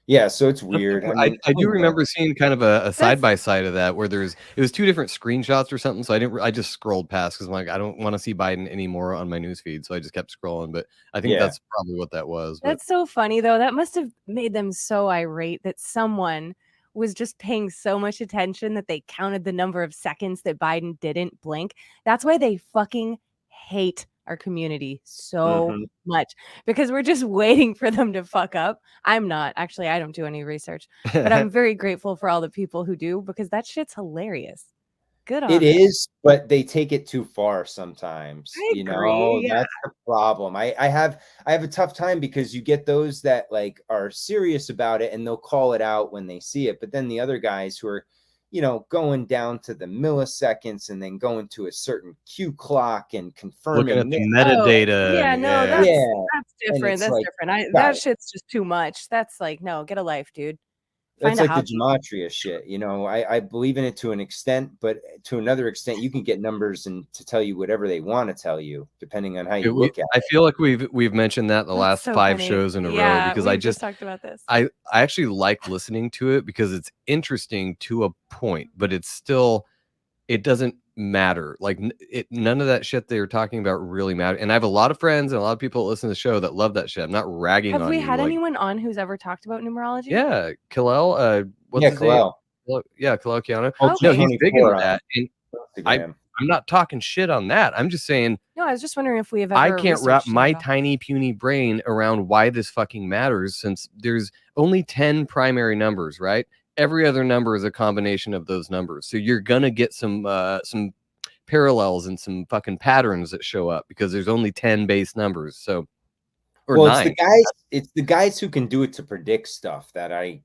Yeah, so it's weird. I do remember seeing kind of a side-by-side of that where it was two different screenshots or something. So I just scrolled past because I'm like, I don't want to see Biden anymore on my newsfeed. So I just kept scrolling. But I think that's probably what that was. That's so funny, though. That must have made them so irate that someone was just paying so much attention that they counted the number of seconds that Biden didn't blink. That's why they fucking hate our community so much, because we're just waiting for them to fuck up. I'm not. Actually, I don't do any research, but I'm very grateful for all the people who do, because that shit's hilarious. Good on it them. is, but they take it too far sometimes. I agree, that's the problem. I have a tough time, because you get those that like are serious about it and they'll call it out when they see it, but then the other guys who are going down to the milliseconds and then going to a certain Q clock and confirming looking at the metadata. That's different. That's different. That shit's just too much. That's like, no, get a life, dude. That's Find a like the hobby. gematria shit. You know, I believe in it to an extent, but to another extent, you can get numbers and to tell you whatever they want to tell you, depending on how you look at I it. feel like we've mentioned that the That's last so 5 funny. shows in a row Yeah, because we've just talked about this. I actually like listening to it because it's interesting to a point, but it's still, it doesn't matter. Like none of that shit they were talking about really matter. And I have a lot of friends and a lot of people that listen to the show that love that shit. I'm not ragging Have on we you. had Like, anyone on who's ever talked about numerology? yeah, Kalel, what's Yeah, his name? Kalel. Yeah, Kalel Kiano. Ultra No, he's big into 24 on that. And Instagram. I'm not talking shit on that. I'm just saying No, I was just wondering if we have ever I can't wrap researched it my at all. tiny puny brain around why this fucking matters, since there's only 10 primary numbers, right? Every other number is a combination of those numbers. So you're gonna get some parallels and some fucking patterns that show up because there's only 10 base numbers. So, or Well, 9. it's the guys who can do it to predict stuff that I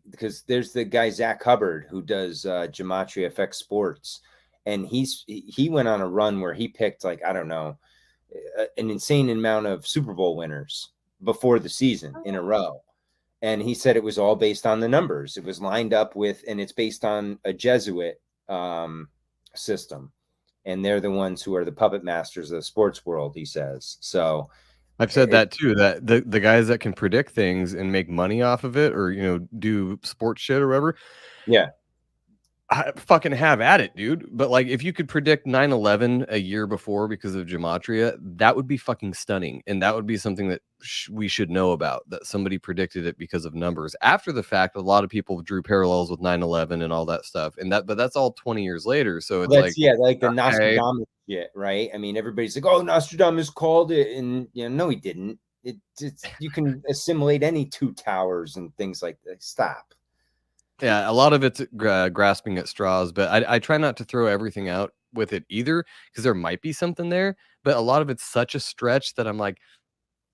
because there's the guy Zach Hubbard who does Gematria FX Sports, and he went on a run where he picked, like, I don't know, an insane amount of Super Bowl winners before the season in a row. And he said it was all based on the numbers. It was lined up with, and it's based on a Jesuit system. And they're the ones who are the puppet masters of the sports world, he says. So I've said that too, that the guys that can predict things and make money off of it, or, you know, do sports shit or whatever. Yeah. I fucking have at it, dude. But like, if you could predict 9/11 a year before because of gematria, that would be fucking stunning, and that would be something that we should know about. That somebody predicted it because of numbers. After the fact, a lot of people drew parallels with 9/11 and all that stuff, and but that's all 20 years later. So it's like the okay. Nostradamus shit, right? I mean, everybody's like, "Oh, Nostradamus called it," and no, he didn't. It's you can assimilate any two towers and things like that. Stop. Yeah, a lot of it's grasping at straws, but I try not to throw everything out with it either, because there might be something there, but a lot of it's such a stretch that I'm like,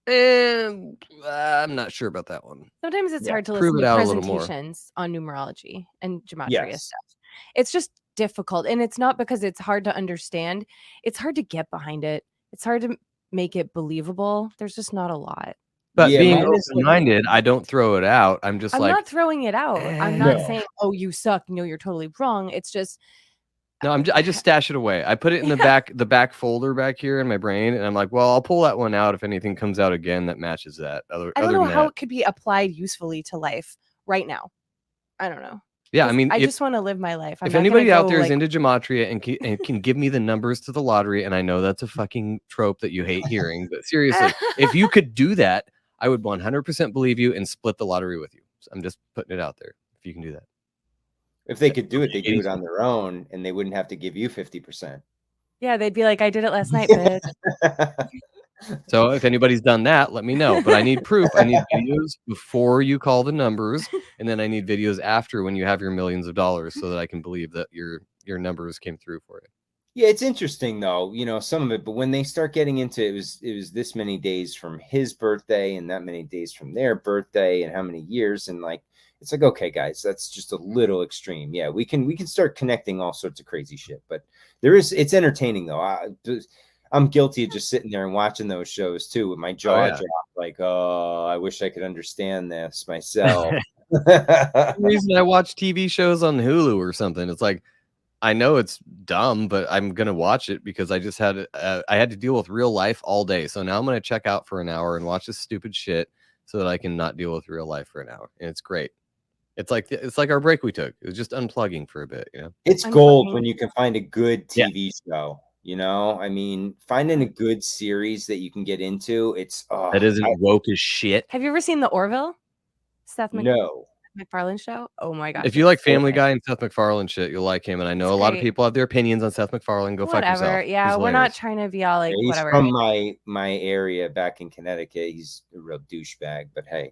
I'm not sure about that one. Sometimes it's hard to Prove listen it to out a little more. presentations on numerology and gematria Yes. stuff. It's just difficult, and it's not because it's hard to understand. It's hard to get behind it. It's hard to make it believable. There's just not a lot. But Yeah, being mine is like- open-minded, I don't throw it out. I'm just I'm like, not throwing it out. I'm not No. saying, "Oh, you suck. No, you're totally wrong." It's just no, I just stash it away. I put it in the back folder back here in my brain, and I'm like, well, I'll pull that one out if anything comes out again that matches that. I don't know how it could be applied usefully to life right now. I don't know. Yeah, I mean, I just want to live my life. If anybody out there is into gematria and can give me the numbers to the lottery, and I know that's a fucking trope that you hate hearing, but seriously, if you could do that, I would 100% believe you and split the lottery with you. So I'm just putting it out there. If you can do that. If they could do it, they do it on their own, and they wouldn't have to give you 50%. Yeah, they'd be like, "I did it last night, bitch." So if anybody's done that, let me know. But I need proof. I need videos before you call the numbers, and then I need videos after when you have your millions of dollars, so that I can believe that your numbers came through for you. Yeah, it's interesting though, you know, some of it, but when they start getting into it was this many days from his birthday and that many days from their birthday and how many years, and like it's like, okay, guys, that's just a little extreme. Yeah, we can start connecting all sorts of crazy shit, but it's entertaining though. I'm guilty of just sitting there and watching those shows too with my jaw dropped, like, oh, I wish I could understand this myself. The reason I watch TV shows on Hulu or something, it's like, I know it's dumb, but I'm gonna watch it because I just had I had to deal with real life all day. So now I'm gonna check out for an hour and watch this stupid shit so that I can not deal with real life for an hour. And it's great. It's like our break we took. It was just unplugging for a bit, you know. It's gold when you can find a good TV show. You know, I mean, finding a good series that you can get into, it's that isn't woke as shit. Have you ever seen The Orville? Seth No. MacFarlane show? Oh my gosh. If you like Family Guy and Seth MacFarlane shit, you'll like him. And I know a lot of people have their opinions on Seth MacFarlane. Go fuck yourself. Yeah, we're not trying to be all like, he's whatever. from my area back in Connecticut. He's a real douchebag, but hey,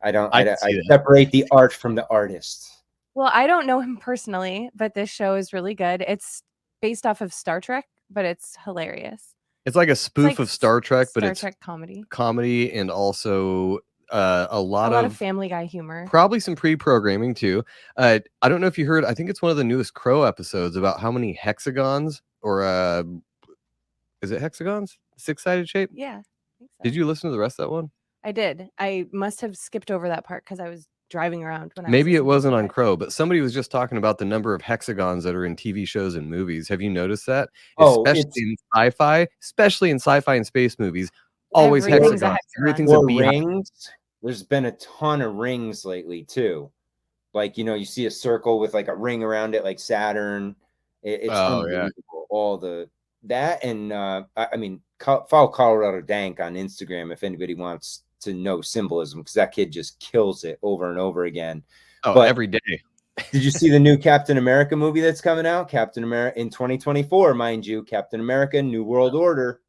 I separate the art from the artist. Well, I don't know him personally, but this show is really good. It's based off of Star Trek, but it's hilarious. It's like a spoof of Star Trek, but it's Star Trek comedy and also a lot of Family Guy humor. Probably some pre-programming too. I don't know if you heard. I think it's one of the newest Crow episodes about how many hexagons or is it hexagons? 6-sided shape? Yeah. I think so. Did you listen to the rest of that one? I did. I must have skipped over that part because I was driving around when Maybe it wasn't on listening Crow, but somebody was just talking about the number of hexagons that are in TV shows and movies. Have you noticed that? Oh, Especially it's in sci-fi and space movies, always Everything's a hexagons. hexagon. Everything's a or beehive. rings. There's been a ton of rings lately too. Like, you see a circle with like a ring around it, like Saturn. It's Oh, yeah. unbelievable. All that and I mean, follow Colorado Dank on Instagram if anybody wants to know symbolism, because that kid just kills it over and over again. Oh, But every day. did you see the new Captain America movie that's coming out? Captain America in 2024, mind you. Captain America: New World Order.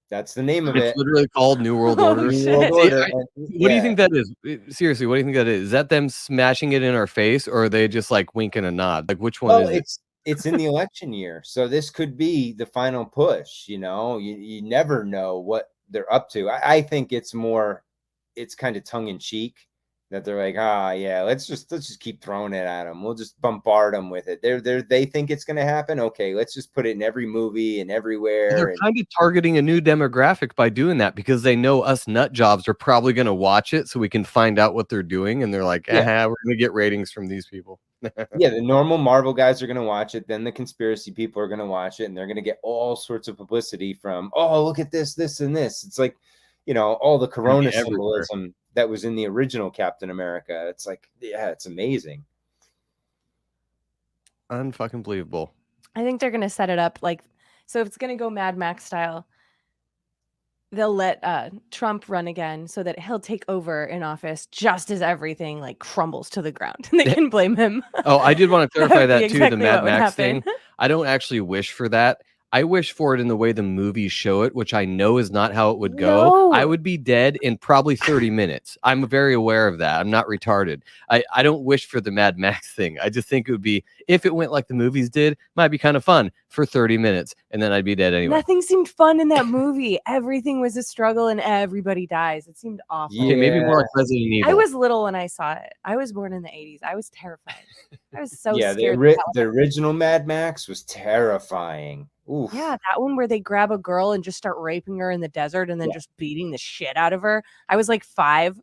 That's the name of It's it. literally called New World Oh, Order. New shit. World Order. What do you think that is? Seriously, what do you think that is? Is that them smashing it in our face, or are they just like winking a nod? Like, which one Well, is it? it's in the election year, so this could be the final push. You never know what they're up to. I think it's kind of tongue in cheek that they're like, yeah, let's just keep throwing it at them. We'll just bombard them with it. They think it's going to happen. Okay, let's just put it in every movie and everywhere. They're kind of targeting a new demographic by doing that, because they know us nut jobs are probably going to watch it, so we can find out what they're doing, and they're like, we're going to get ratings from these people. Yeah, the normal Marvel guys are going to watch it. Then the conspiracy people are going to watch it, and they're going to get all sorts of publicity from, look at this, this, and this. It's like, all the Corona symbolism that was in the original Captain America. It's like, yeah, it's amazing. Unfucking believable. I think they're gonna set it up like, so if it's gonna go Mad Max style, they'll let Trump run again so that he'll take over in office just as everything like crumbles to the ground. They can blame him. Oh, I did want to clarify That would be that too. The exactly Mad what would Max happen. thing. I don't actually wish for that. I wish for it in the way the movies show it, which I know is not how it would go. No. I would be dead in probably 30 minutes. I'm very aware of that. I'm not retarded. I don't wish for the Mad Max thing. I just think it would be, if it went like the movies did, might be kind of fun for 30 minutes, and then I'd be dead anyway. Nothing seemed fun in that movie. Everything was a struggle and everybody dies. It seemed awful. Okay, maybe more like Resident Evil. I was little when I saw it. I was born in the 80s. I was terrified. I was so Yeah, scared. the original Mad Max was terrifying. Oof. Yeah, that one where they grab a girl and just start raping her in the desert and then just beating the shit out of her. I was like 5.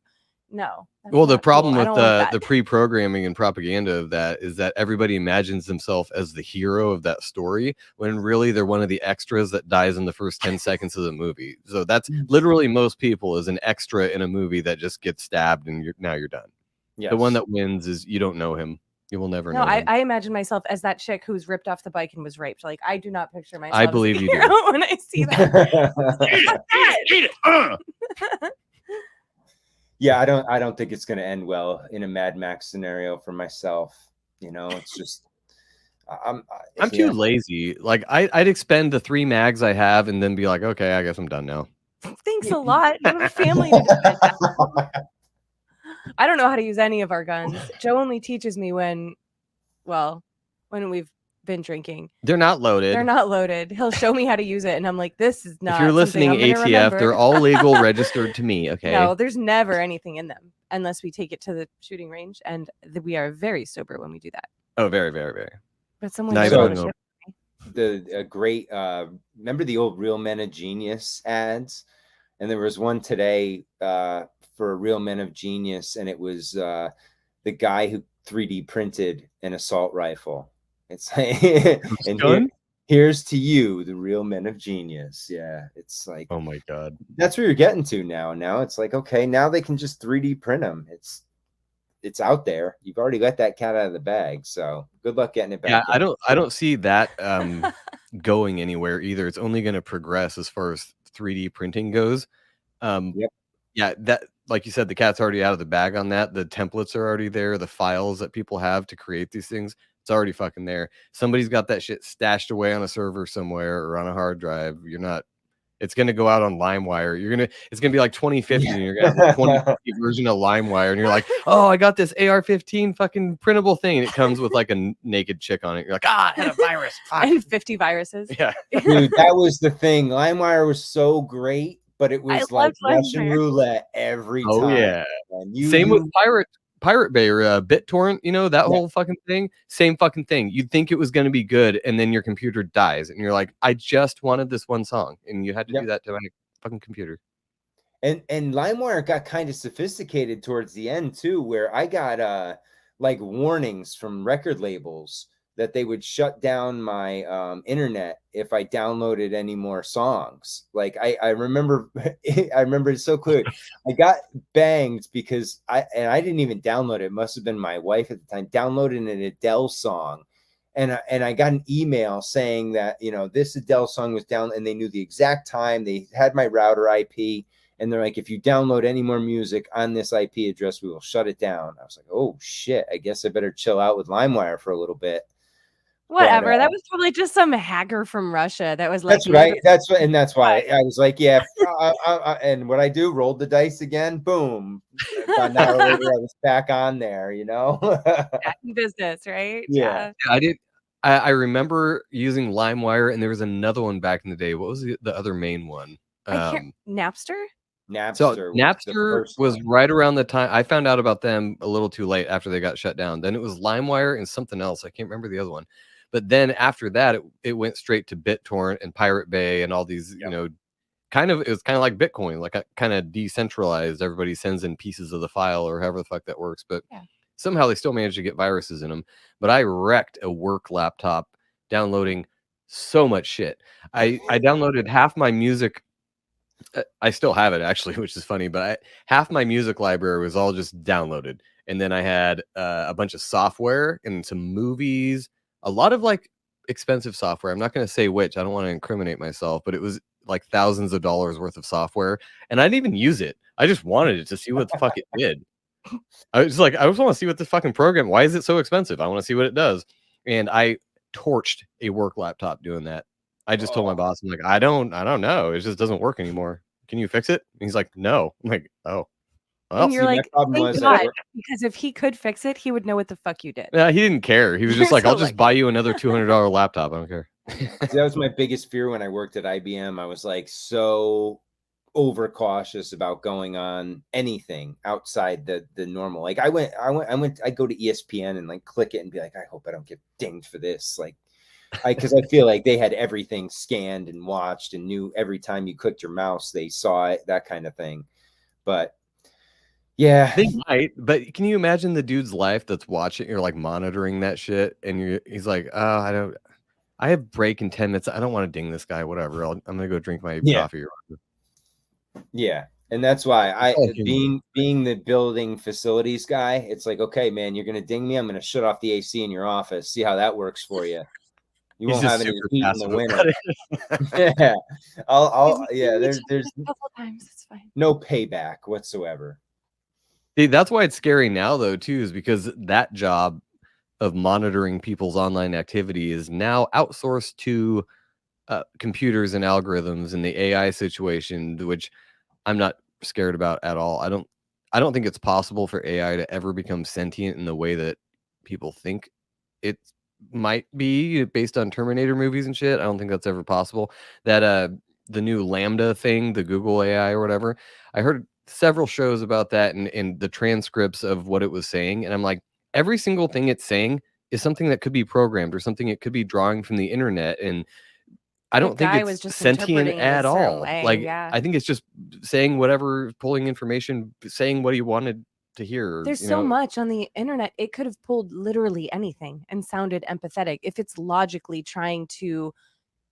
No. Well, the problem cool. with the pre-programming and propaganda of that is that everybody imagines themselves as the hero of that story, when really they're one of the extras that dies in the first 10 seconds of the movie. So that's literally most people, is an extra in a movie that just gets stabbed and now you're done. Yes. The one that wins is you don't know him. You will never know him. I imagine myself as that chick who's ripped off the bike and was raped. Like, I do not picture myself. I believe you do. When I see that. Eat it. Yeah, I don't think it's going to end well in a Mad Max scenario for myself. It's just I'm too lazy. Like I'd expend the 3 mags I have and then be like, okay, I guess I'm done now. Thanks a lot. You have a family to defend. I don't know how to use any of our guns. Joe only teaches me when we've been drinking. They're not loaded. They're not loaded. He'll show me how to use it, and I'm like, this is not. If you're listening, ATF, they're all legal, registered to me. Okay. No, there's never anything in them unless we take it to the shooting range, and we are very sober when we do that. Oh, very, very, very. But someone great. Remember the old Real Men of Genius ads? And there was one today for Real Men of Genius, and it was the guy who 3D printed an assault rifle. It's like, and here's to you, the Real Men of Genius. Yeah, it's like, oh my god, that's where you're getting to now. Now it's like, okay, now they can just 3D print them. It's out there. You've already let that cat out of the bag. So good luck getting it back. Yeah, I don't see that going anywhere either. It's only going to progress as far as 3D printing goes. Yep. Yeah, that, like you said, the cat's already out of the bag on that. The templates are already there. The files that people have to create these things, it's already fucking there. Somebody's got that shit stashed away on a server somewhere or on a hard drive. It's going to go out on LimeWire. It's going to be like 2050 and you're going to have a 2050 version of LimeWire. And you're like, oh, I got this AR-15 fucking printable thing. And it comes with like a naked chick on it. You're like, I had a virus. Fuck. And 50 viruses. Yeah. Dude, that was the thing. LimeWire was so great, but it was like Russian roulette every time. Oh, yeah. Same with Pirate Bay or BitTorrent, that whole fucking thing. Same fucking thing. You'd think it was going to be good, and then your computer dies, and you're like, I just wanted this one song, and you had to do that to my fucking computer. And LimeWire got kind of sophisticated towards the end too, where I got like warnings from record labels that they would shut down my internet if I downloaded any more songs. Like I remember I remember it so clear. I got banged because I didn't even download it. It must have been my wife at the time downloading an Adele song. And I got an email saying that, you know, this Adele song was down, and they knew the exact time. They had my router IP, and they're like, if you download any more music on this IP address, we will shut it down. I was like, oh shit, I guess I better chill out with LimeWire for a little bit. Whatever. But, that was probably just some hacker from Russia that was like, that's right. That's what, and that's why Right. I was like, yeah. And what I do, rolled the dice again. Boom. About an hour later, I was back on there. You know. Back in business, right? Yeah. I remember using LimeWire, and there was another one back in the day. What was the other main one? I can't. Napster. Napster. Napster was right around the time I found out about them a little too late after they got shut down. Then it was LimeWire and something else. I can't remember the other one. But then after that, it went straight to BitTorrent and Pirate Bay and all these, you know, it was kind of like Bitcoin, like kind of decentralized. Everybody sends in pieces of the file or however the fuck that works. But somehow they still managed to get viruses in them. But I wrecked a work laptop downloading so much shit. I downloaded half my music. I still have it actually, which is funny, but half my music library was all just downloaded. And then I had a bunch of software and some movies, a lot of like expensive software. I'm not going to say which, I don't want to incriminate myself, but it was like thousands of dollars worth of software. And I didn't even use it. I just wanted it to see what the fuck it did. I was like, I just want to see what this fucking program, why is it so expensive? I want to see what it does. And I torched a work laptop doing that. I just told my boss, I'm like, I don't know. It just doesn't work anymore. Can you fix it? And he's like, no. I'm like, oh. Well, And you're see, my like, problem thank was God, because if he could fix it, he would know what the fuck you did. yeah, he didn't care. He was just You're like, so I'll just lucky. buy you another $200 laptop. I don't care. See, that was my biggest fear when I worked at IBM. I was like so overcautious about going on anything outside the normal. Like I go to ESPN and like click it and be like, I hope I don't get dinged for this. Like because I feel like they had everything scanned and watched and knew every time you clicked your mouse, they saw it, that kind of thing. But yeah, they might. But can you imagine the dude's life that's watching or like monitoring that shit? And he's like, oh, I have break in 10 minutes. I don't want to ding this guy. Whatever. I'm gonna go drink my coffee. Yeah. And that's why being the building facilities guy, it's like, okay, man, you're gonna ding me. I'm gonna shut off the AC in your office. See how that works for you. You won't have any heat in the winter. Yeah. There's a couple times. It's fine. No payback whatsoever. See, that's why it's scary now, though, too, is because that job of monitoring people's online activity is now outsourced to computers and algorithms and the AI situation, which I'm not scared about at all. I don't think it's possible for AI to ever become sentient in the way that people think it might be based on Terminator movies and shit. I don't think that's ever possible. That the new Lambda thing, the Google AI or whatever, I heard several shows about that and the transcripts of what it was saying, and I'm like, every single thing it's saying is something that could be programmed or something it could be drawing from the internet, and I don't think it's just sentient at all. I think it's just saying whatever, pulling information, saying what he wanted to hear. There's so much on the internet. It could have pulled literally anything and sounded empathetic if it's logically trying to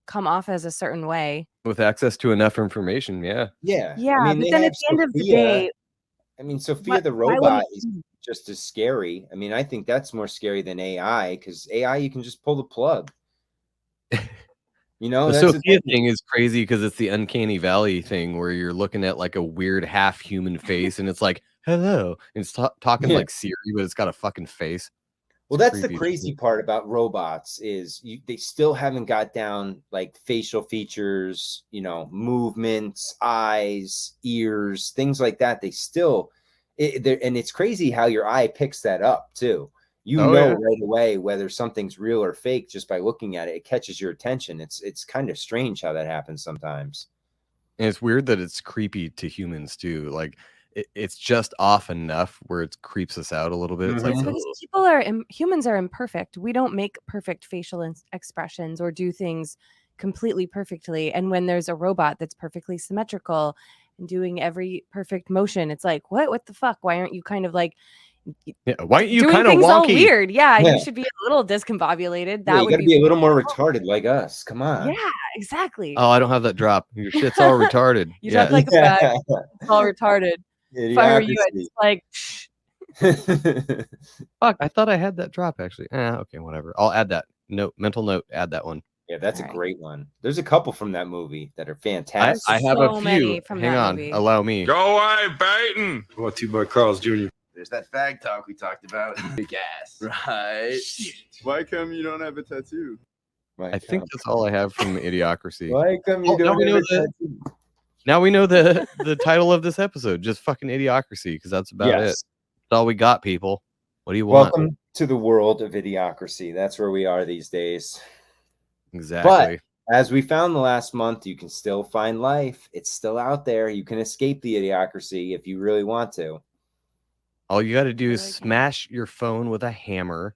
come off as a certain way. With access to enough information, yeah. Yeah. Yeah, I mean, but then at the end of the day, I mean, Sophia the robot is just as scary. I mean, I think that's more scary than AI, because AI, you can just pull the plug. You know, the Sophia thing is crazy because it's the uncanny valley thing where you're looking at like a weird half human face and it's like, hello. And it's talking like Siri, but it's got a fucking face. Well, that's the crazy part about robots is they still haven't got down like facial features, you know, movements, eyes, ears, things like that. They still, and it's crazy how your eye picks that up too. You know right away whether something's real or fake just by looking at it. It catches your attention. It's kind of strange how that happens sometimes. And it's weird that it's creepy to humans too. Like it's just off enough where it creeps us out a little bit. It's like, because humans are imperfect. We don't make perfect facial expressions or do things completely perfectly. And when there's a robot that's perfectly symmetrical and doing every perfect motion. It's like, what the fuck? Why aren't you kind of like Yeah, why aren't you doing kind of things all wonky? weird? Yeah, Yeah. you should be a little discombobulated. Yeah, That you would got to be a little more cool. retarded like us. Come on. Yeah, exactly. Oh, I don't have that drop. Your shit's all retarded. You Yeah. drop like a bag. It's all retarded. If I were you, I'd just like, Fuck, I thought I had that drop actually. Okay, whatever. I'll add that note. Mental note. Add that one. Yeah, that's All a right. great one. There's a couple from that movie that are I fantastic. have So a many few. from Hang that on. movie. Allow me. Go away, Baton. Brought to you by Carl's Jr. There's that fag talk we talked about. Big ass. Right. Why come you don't have a tattoo? I think that's all I have from Idiocracy. Why come you Oh, now don't we know have a that- tattoo? Now we know the title of this episode. Just fucking Idiocracy, because that's about it. That's all we got, people. What do you want? Welcome to the world of Idiocracy. That's where we are these days. Exactly. But as we found the last month, you can still find life. It's still out there. You can escape the Idiocracy if you really want to. All you got to do is Really good. smash your phone with a hammer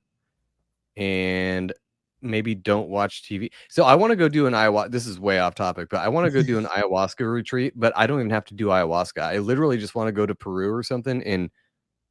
and maybe don't watch TV. So I want to go do an ayahuasca. This is way off topic, but I want to go do an ayahuasca retreat, but I don't even have to do ayahuasca. I literally just want to go to Peru or something and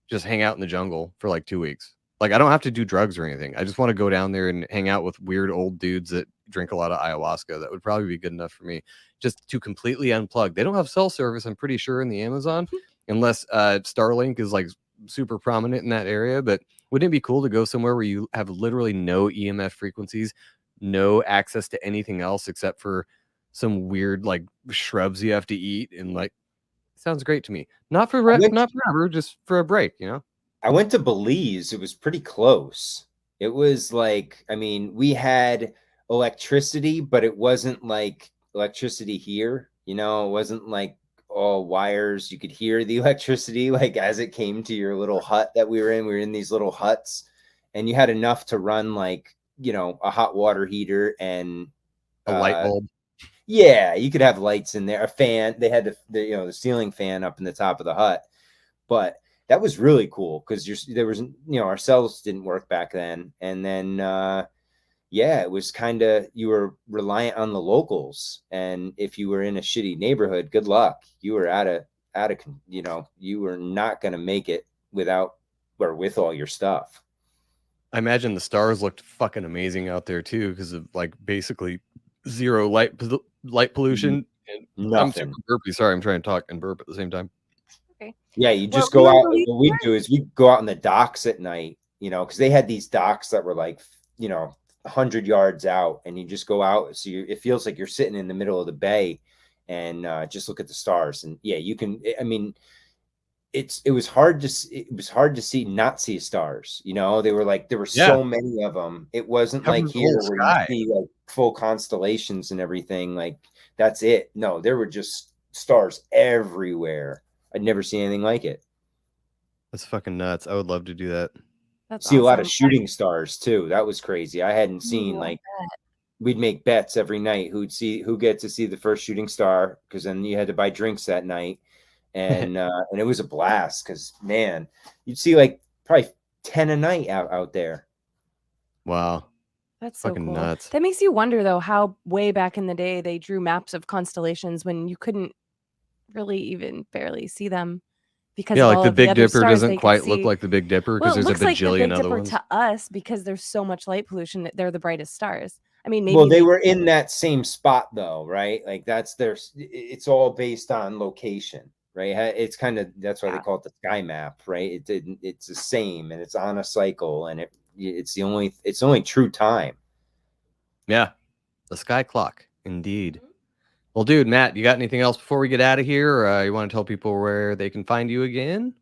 just hang out in the jungle for like 2 weeks. Like I don't have to do drugs or anything. I just want to go down there and hang out with weird old dudes that drink a lot of ayahuasca. That would probably be good enough for me just to completely unplug. They don't have cell service, I'm pretty sure, in the Amazon, unless Starlink is like super prominent in that area. But wouldn't it be cool to go somewhere where you have literally no EMF frequencies, no access to anything else except for some weird like shrubs you have to eat, and like sounds great to me. Not not forever, just for a break, you know. I went to Belize. It was pretty close. It was like, I mean, we had electricity, but it wasn't like electricity here. You know, it wasn't like all wires. You could hear the electricity like as it came to your little hut that we were in. We were in these little huts, and you had enough to run like, you know, a hot water heater and A light bulb. Yeah, you could have lights in there, a fan. They had the ceiling fan up in the top of the hut, but that was really cool because there was, you know, our cells didn't work back then, and then yeah, it was kind of, you were reliant on the locals, and if you were in a shitty neighborhood, good luck. You were out of you know, you were not going to make it without or with all your stuff. I imagine the stars looked fucking amazing out there too, because of like basically zero light pollution. And I'm super Nothing. burpy. Sorry, I'm trying to talk and burp at the same time. Yeah, you just Well, go we out. believe What we do is we go out on the docks at night, you know, because they had these docks that were like, you know, 100 yards out, and you just go out. So it feels like you're sitting in the middle of the bay and just look at the stars. And yeah, you can, I mean, it was hard to not see stars. You know, they were like, there were so many of them. It wasn't Covered like here whole where sky. you see like full constellations and everything. Like that's it. No, there were just stars everywhere. I'd never seen anything like it. That's fucking nuts. I would love to do that. That's See a lot of awesome. shooting stars too. That was crazy. I hadn't seen Ooh, I like, we'd make bets every night who get to see the first shooting star, because then you had to buy drinks that night, and it was a blast because man, you'd see like probably 10 a night out there. Wow. That's so Fucking cool. nuts. That makes you wonder though how way back in the day they drew maps of constellations when you couldn't really even barely see them, because Yeah, of like all the of Big other Dipper stars doesn't they could quite look see. like the Big Dipper Well, because it there's looks a like the bajillion Big other Dipper ones. to us because there's so much light pollution. They're the brightest stars. I mean, maybe Well, they were in that same spot though, right? Like it's all based on location, right? It's kind of, that's why they call it the sky map, right? It's the same, and it's on a cycle, and it's the only true time. Yeah. The sky clock, indeed. Well, dude, Matt, you got anything else before we get out of here? Or you want to tell people where they can find you again?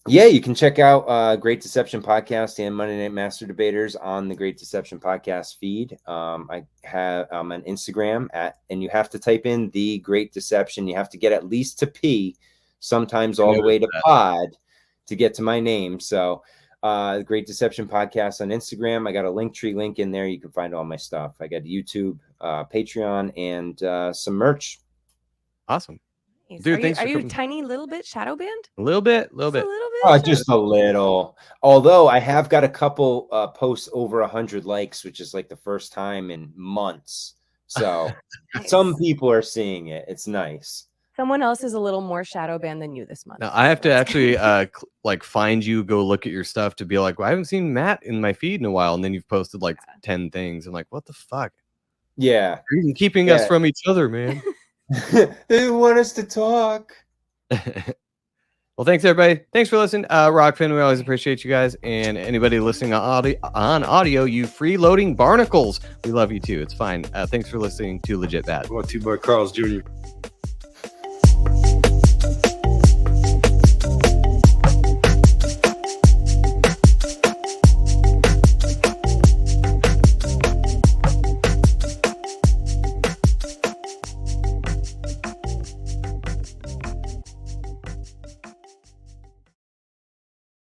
Yeah, you can check out Great Deception Podcast and Monday Night Master Debaters on the Great Deception Podcast feed. I'm on Instagram and you have to type in The Great Deception. You have to get at least to P, sometimes all the way to pod to get to my name. So the Great Deception Podcast on Instagram. I got a Linktree link in there. You can find all my stuff. I got YouTube, Patreon, and some merch. Awesome. Nice. Dude, are thanks you, for are you coming. tiny little bit shadow band? A little bit. Just a little bit. Oh, just a little. Although I have got a couple posts over 100 likes, which is like the first time in months. So Nice. some people are seeing it. It's nice. Someone else is a little more shadow banned than you this month. Now I have to actually like find you, go look at your stuff to be like, well, I haven't seen Matt in my feed in a while, and then you've posted like 10 things. I'm like, what the fuck? Yeah. You're even keeping us from each other, man. They want us to talk. Well, thanks everybody. Thanks for listening. Rockfin, we always appreciate you guys, and anybody listening on audio, you freeloading barnacles, we love you too. It's fine. Thanks for listening to Legit Bad. What, T-Boy Carl's Jr.